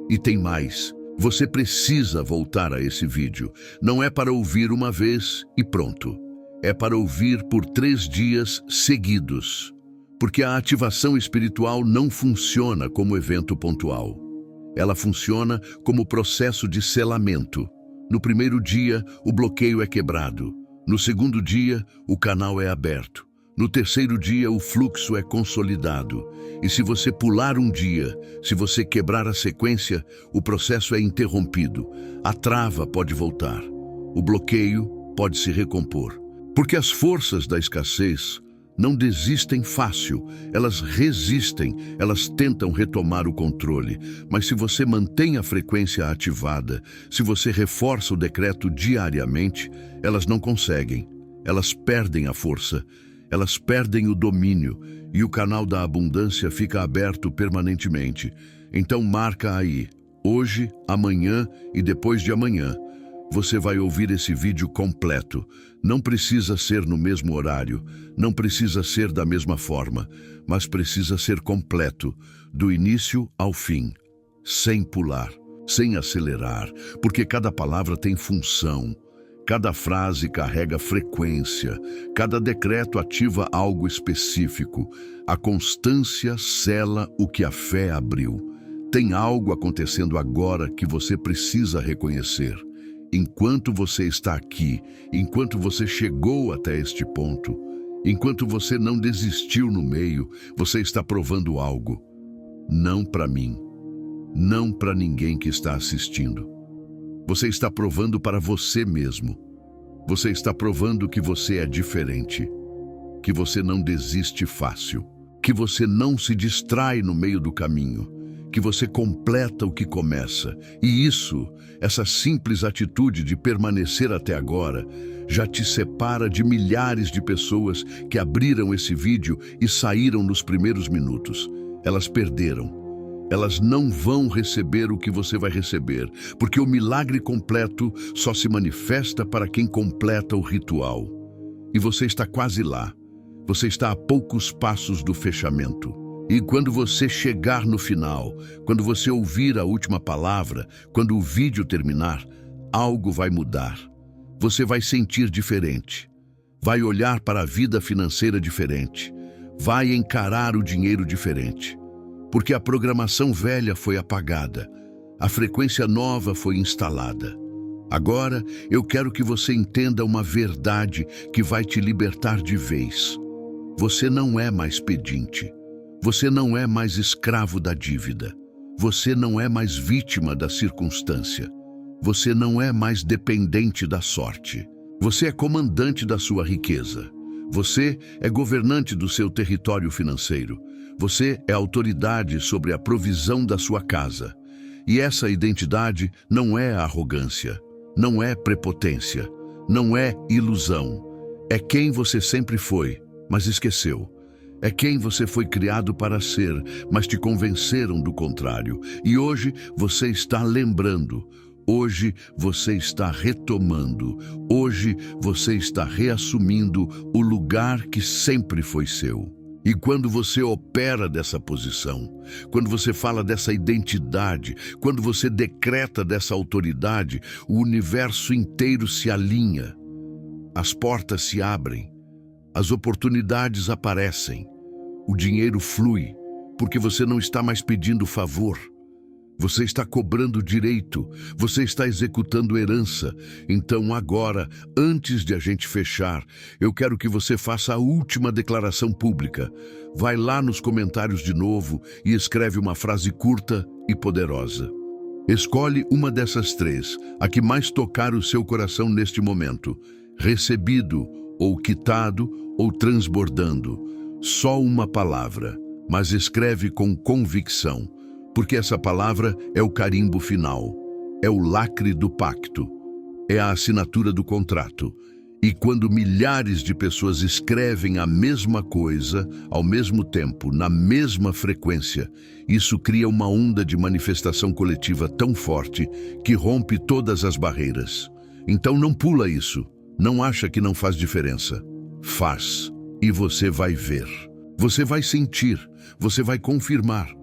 E tem mais. Você precisa voltar a esse vídeo. Não é para ouvir uma vez e pronto. É para ouvir por 3 dias seguidos. Porque a ativação espiritual não funciona como evento pontual. Ela funciona como processo de selamento. No primeiro dia, o bloqueio é quebrado. No segundo dia, o canal é aberto. No terceiro dia, o fluxo é consolidado. E se você pular um dia, se você quebrar a sequência, o processo é interrompido. A trava pode voltar. O bloqueio pode se recompor. Porque as forças da escassez não desistem fácil, elas resistem, elas tentam retomar o controle. Mas se você mantém a frequência ativada, se você reforça o decreto diariamente, elas não conseguem. Elas perdem a força, elas perdem o domínio e o canal da abundância fica aberto permanentemente. Então marca aí, hoje, amanhã e depois de amanhã. Você vai ouvir esse vídeo completo. Não precisa ser no mesmo horário, não precisa ser da mesma forma, mas precisa ser completo, do início ao fim, sem pular, sem acelerar, porque cada palavra tem função. Cada frase carrega frequência, cada decreto ativa algo específico. A constância sela o que a fé abriu. Tem algo acontecendo agora que você precisa reconhecer. Enquanto você está aqui, enquanto você chegou até este ponto, enquanto você não desistiu no meio, você está provando algo. Não para mim, não para ninguém que está assistindo. Você está provando para você mesmo. Você está provando que você é diferente, que você não desiste fácil, que você não se distrai no meio do caminho, que você completa o que começa. E isso, essa simples atitude de permanecer até agora, já te separa de milhares de pessoas que abriram esse vídeo e saíram nos primeiros minutos. Elas perderam. Elas não vão receber o que você vai receber, porque o milagre completo só se manifesta para quem completa o ritual. E você está quase lá. Você está a poucos passos do fechamento. E quando você chegar no final, quando você ouvir a última palavra, quando o vídeo terminar, algo vai mudar. Você vai sentir diferente. Vai olhar para a vida financeira diferente. Vai encarar o dinheiro diferente. Porque a programação velha foi apagada, a frequência nova foi instalada. Agora, eu quero que você entenda uma verdade que vai te libertar de vez. Você não é mais pedinte. Você não é mais escravo da dívida. Você não é mais vítima da circunstância. Você não é mais dependente da sorte. Você é comandante da sua riqueza. Você é governante do seu território financeiro. Você é autoridade sobre a provisão da sua casa. E essa identidade não é arrogância, não é prepotência, não é ilusão. É quem você sempre foi, mas esqueceu. É quem você foi criado para ser, mas te convenceram do contrário. E hoje você está lembrando. Hoje você está retomando. Hoje você está reassumindo o lugar que sempre foi seu. E quando você opera dessa posição, quando você fala dessa identidade, quando você decreta dessa autoridade, o universo inteiro se alinha. As portas se abrem, as oportunidades aparecem, o dinheiro flui, porque você não está mais pedindo favor. Você está cobrando direito, você está executando herança. Então agora, antes de a gente fechar, eu quero que você faça a última declaração pública. Vai lá nos comentários de novo e escreve uma frase curta e poderosa. Escolhe uma dessas três, a que mais tocar o seu coração neste momento. Recebido, ou quitado, ou transbordando. Só uma palavra, mas escreve com convicção. Porque essa palavra é o carimbo final, é o lacre do pacto, é a assinatura do contrato. E quando milhares de pessoas escrevem a mesma coisa, ao mesmo tempo, na mesma frequência, isso cria uma onda de manifestação coletiva tão forte que rompe todas as barreiras. Então não pula isso, não acha que não faz diferença. Faz, e você vai ver. Você vai sentir, você vai confirmar.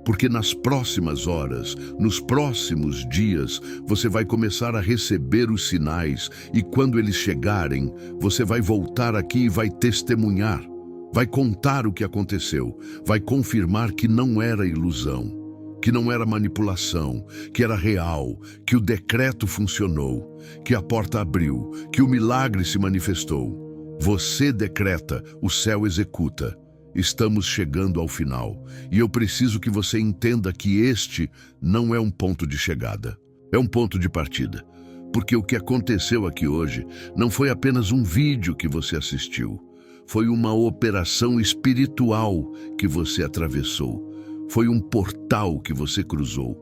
Porque nas próximas horas, nos próximos dias, você vai começar a receber os sinais e quando eles chegarem, você vai voltar aqui e vai testemunhar, vai contar o que aconteceu, vai confirmar que não era ilusão, que não era manipulação, que era real, que o decreto funcionou, que a porta abriu, que o milagre se manifestou. Você decreta, o céu executa. Estamos chegando ao final, e eu preciso que você entenda que este não é um ponto de chegada, é um ponto de partida. Porque o que aconteceu aqui hoje não foi apenas um vídeo que você assistiu, foi uma operação espiritual que você atravessou, foi um portal que você cruzou,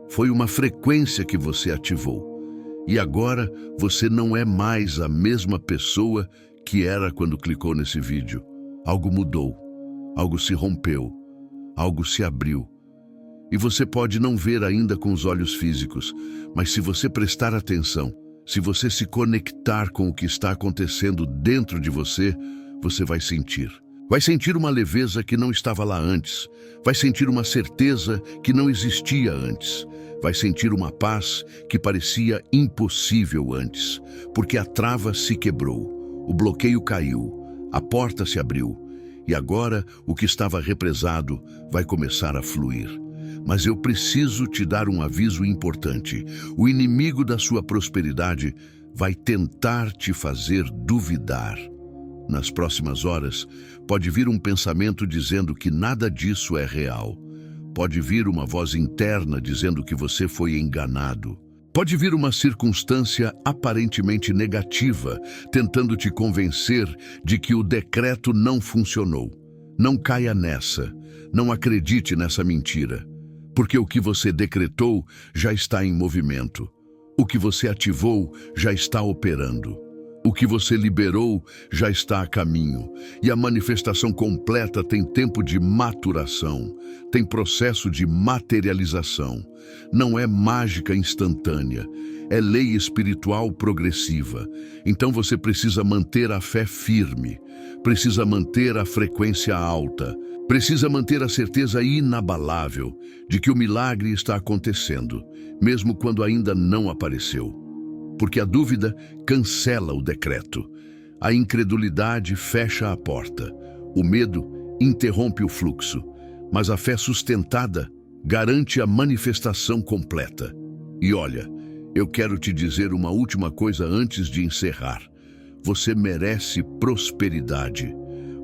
foi uma frequência que você ativou. E agora você não é mais a mesma pessoa que era quando clicou nesse vídeo. Algo mudou. Algo se rompeu, algo se abriu. E você pode não ver ainda com os olhos físicos, mas se você prestar atenção, se você se conectar com o que está acontecendo dentro de você, você vai sentir. Vai sentir uma leveza que não estava lá antes. Vai sentir uma certeza que não existia antes. Vai sentir uma paz que parecia impossível antes, porque a trava se quebrou, o bloqueio caiu, a porta se abriu, e agora o que estava represado vai começar a fluir. Mas eu preciso te dar um aviso importante. O inimigo da sua prosperidade vai tentar te fazer duvidar. Nas próximas horas, pode vir um pensamento dizendo que nada disso é real. Pode vir uma voz interna dizendo que você foi enganado. Pode vir uma circunstância aparentemente negativa, tentando te convencer de que o decreto não funcionou. Não caia nessa. Não acredite nessa mentira. Porque o que você decretou já está em movimento. O que você ativou já está operando. O que você liberou já está a caminho. E a manifestação completa tem tempo de maturação, tem processo de materialização. Não é mágica instantânea, é lei espiritual progressiva. Então você precisa manter a fé firme, precisa manter a frequência alta, precisa manter a certeza inabalável de que o milagre está acontecendo, mesmo quando ainda não apareceu. Porque a dúvida cancela o decreto. A incredulidade fecha a porta. O medo interrompe o fluxo. Mas a fé sustentada garante a manifestação completa. E olha, eu quero te dizer uma última coisa antes de encerrar. Você merece prosperidade.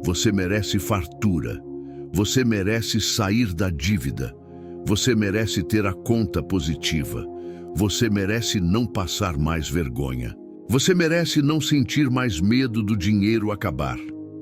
Você merece fartura. Você merece sair da dívida. Você merece ter a conta positiva. Você merece não passar mais vergonha. Você merece não sentir mais medo do dinheiro acabar.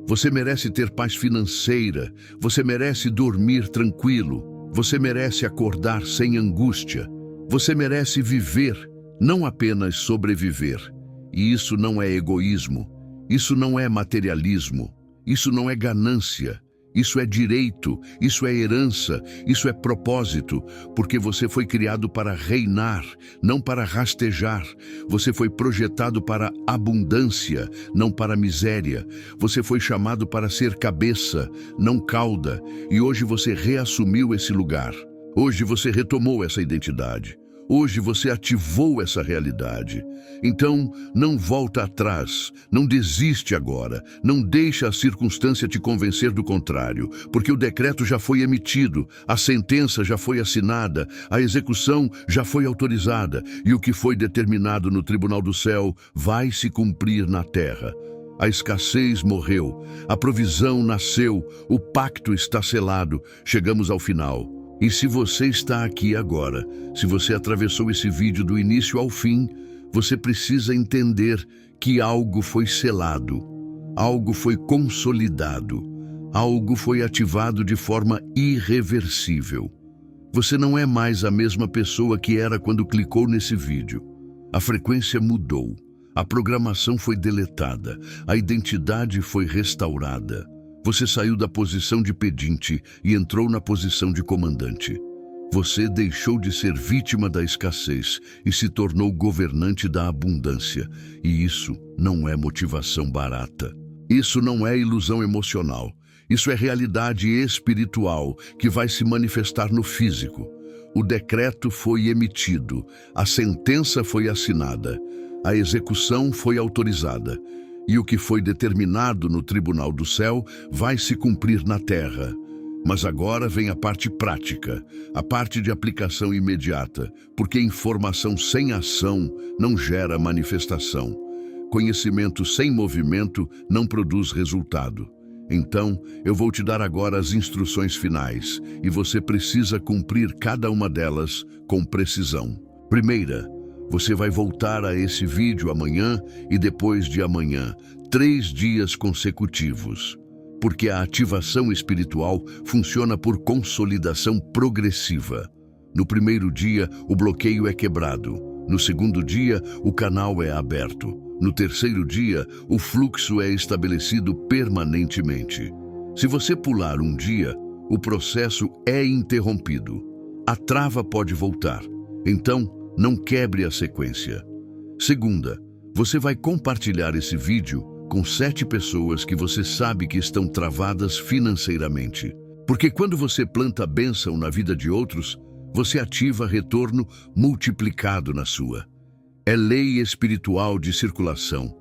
Você merece ter paz financeira. Você merece dormir tranquilo. Você merece acordar sem angústia. Você merece viver, não apenas sobreviver. E isso não é egoísmo. Isso não é materialismo. Isso não é ganância. Isso é direito, isso é herança, isso é propósito, porque você foi criado para reinar, não para rastejar. Você foi projetado para abundância, não para miséria. Você foi chamado para ser cabeça, não cauda, e hoje você reassumiu esse lugar. Hoje você retomou essa identidade. Hoje você ativou essa realidade. Então, não volta atrás, não desiste agora, não deixa a circunstância te convencer do contrário, porque o decreto já foi emitido, a sentença já foi assinada, a execução já foi autorizada, e o que foi determinado no tribunal do céu vai se cumprir na terra. A escassez morreu, a provisão nasceu, o pacto está selado, chegamos ao final. E se você está aqui agora, se você atravessou esse vídeo do início ao fim, você precisa entender que algo foi selado, algo foi consolidado, algo foi ativado de forma irreversível. Você não é mais a mesma pessoa que era quando clicou nesse vídeo. A frequência mudou, a programação foi deletada, a identidade foi restaurada. Você saiu da posição de pedinte e entrou na posição de comandante. Você deixou de ser vítima da escassez e se tornou governante da abundância. E isso não é motivação barata. Isso não é ilusão emocional. Isso é realidade espiritual que vai se manifestar no físico. O decreto foi emitido, a sentença foi assinada, a execução foi autorizada. E o que foi determinado no tribunal do céu vai se cumprir na terra. Mas agora vem a parte prática, a parte de aplicação imediata, porque informação sem ação não gera manifestação. Conhecimento sem movimento não produz resultado. Então, eu vou te dar agora as instruções finais, e você precisa cumprir cada uma delas com precisão. Primeira, você vai voltar a esse vídeo amanhã e depois de amanhã, 3 dias consecutivos. Porque a ativação espiritual funciona por consolidação progressiva. No primeiro dia, o bloqueio é quebrado. No segundo dia, o canal é aberto. No terceiro dia, o fluxo é estabelecido permanentemente. Se você pular um dia, o processo é interrompido. A trava pode voltar. Então, não quebre a sequência. Segunda, você vai compartilhar esse vídeo com 7 pessoas que você sabe que estão travadas financeiramente. Porque quando você planta bênção na vida de outros, você ativa retorno multiplicado na sua. É lei espiritual de circulação.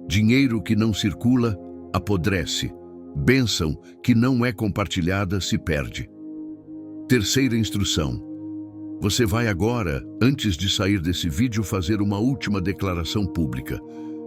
Dinheiro que não circula, apodrece. Bênção que não é compartilhada, se perde. Terceira instrução. Você vai agora, antes de sair desse vídeo, fazer uma última declaração pública.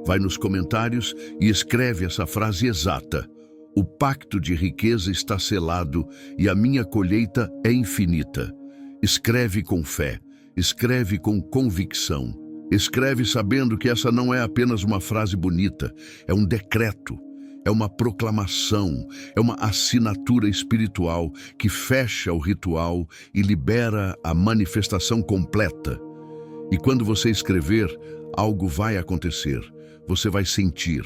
Vai nos comentários e escreve essa frase exata. O pacto de riqueza está selado e a minha colheita é infinita. Escreve com fé, escreve com convicção. Escreve sabendo que essa não é apenas uma frase bonita, é um decreto, é uma proclamação, é uma assinatura espiritual que fecha o ritual e libera a manifestação completa. E quando você escrever, algo vai acontecer, você vai sentir.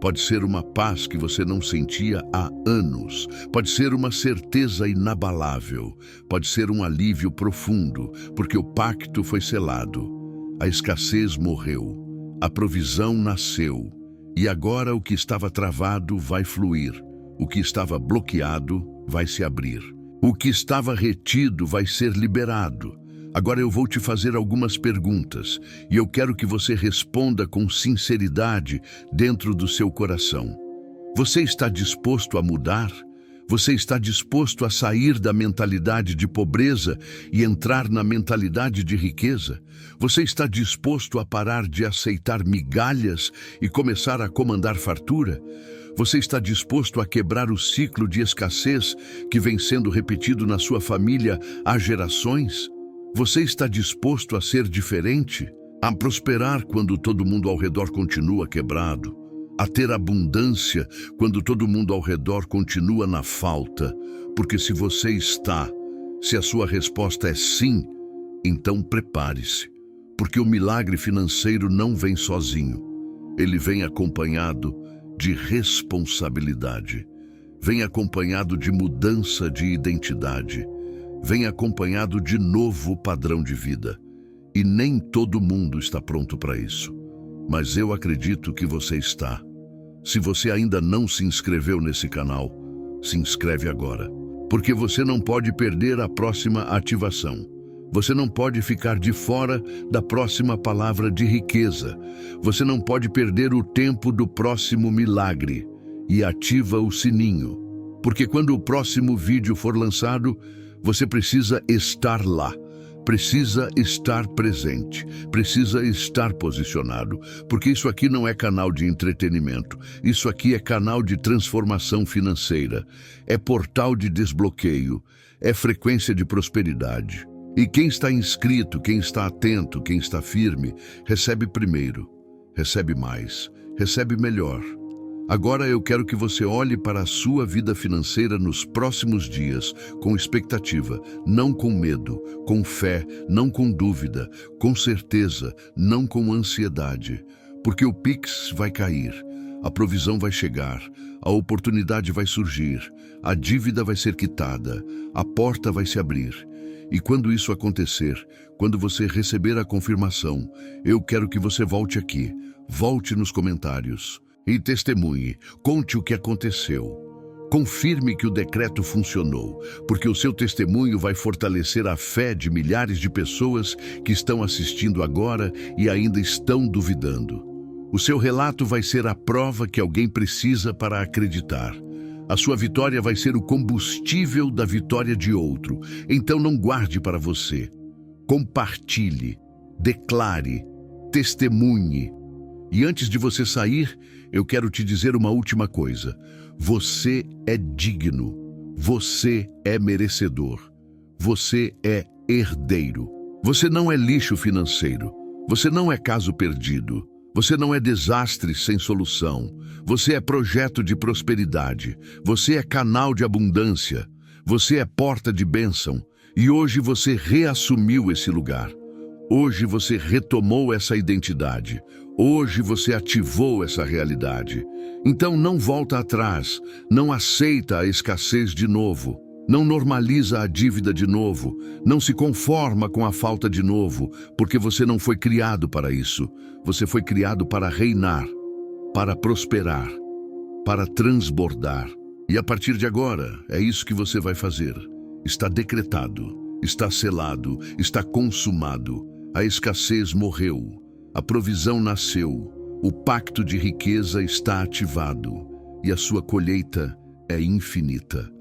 Pode ser uma paz que você não sentia há anos. Pode ser uma certeza inabalável. Pode ser um alívio profundo, porque o pacto foi selado. A escassez morreu. A provisão nasceu. E agora o que estava travado vai fluir. O que estava bloqueado vai se abrir. O que estava retido vai ser liberado. Agora eu vou te fazer algumas perguntas e eu quero que você responda com sinceridade dentro do seu coração. Você está disposto a mudar? Você está disposto a sair da mentalidade de pobreza e entrar na mentalidade de riqueza? Você está disposto a parar de aceitar migalhas e começar a comandar fartura? Você está disposto a quebrar o ciclo de escassez que vem sendo repetido na sua família há gerações? Você está disposto a ser diferente? A prosperar quando todo mundo ao redor continua quebrado? A ter abundância quando todo mundo ao redor continua na falta? Porque se você está, se a sua resposta é sim, então prepare-se. Porque o milagre financeiro não vem sozinho. Ele vem acompanhado de responsabilidade. Vem acompanhado de mudança de identidade. Vem acompanhado de novo padrão de vida. E nem todo mundo está pronto para isso. Mas eu acredito que você está. Se você ainda não se inscreveu nesse canal, se inscreve agora. Porque você não pode perder a próxima ativação. Você não pode ficar de fora da próxima palavra de riqueza. Você não pode perder o tempo do próximo milagre. E ativa o sininho. Porque quando o próximo vídeo for lançado, você precisa estar lá, precisa estar presente, precisa estar posicionado, porque isso aqui não é canal de entretenimento, isso aqui é canal de transformação financeira, é portal de desbloqueio, é frequência de prosperidade. E quem está inscrito, quem está atento, quem está firme, recebe primeiro, recebe mais, recebe melhor. Agora eu quero que você olhe para a sua vida financeira nos próximos dias com expectativa, não com medo, com fé, não com dúvida, com certeza, não com ansiedade. Porque o Pix vai cair, a provisão vai chegar, a oportunidade vai surgir, a dívida vai ser quitada, a porta vai se abrir. E quando isso acontecer, quando você receber a confirmação, eu quero que você volte aqui, volte nos comentários. E testemunhe, conte o que aconteceu. Confirme que o decreto funcionou, porque o seu testemunho vai fortalecer a fé de milhares de pessoas que estão assistindo agora e ainda estão duvidando. O seu relato vai ser a prova que alguém precisa para acreditar. A sua vitória vai ser o combustível da vitória de outro. Então não guarde para você. Compartilhe, declare, testemunhe. E antes de você sair, eu quero te dizer uma última coisa. Você é digno. Você é merecedor. Você é herdeiro. Você não é lixo financeiro. Você não é caso perdido. Você não é desastre sem solução. Você é projeto de prosperidade. Você é canal de abundância. Você é porta de bênção. E hoje você reassumiu esse lugar. Hoje você retomou essa identidade. Hoje você ativou essa realidade. Então não volta atrás, não aceita a escassez de novo, não normaliza a dívida de novo, não se conforma com a falta de novo, porque você não foi criado para isso. Você foi criado para reinar, para prosperar, para transbordar. E a partir de agora, é isso que você vai fazer. Está decretado. Está selado, está consumado. A escassez morreu. A provisão nasceu. O pacto de riqueza está ativado. E a sua colheita é infinita.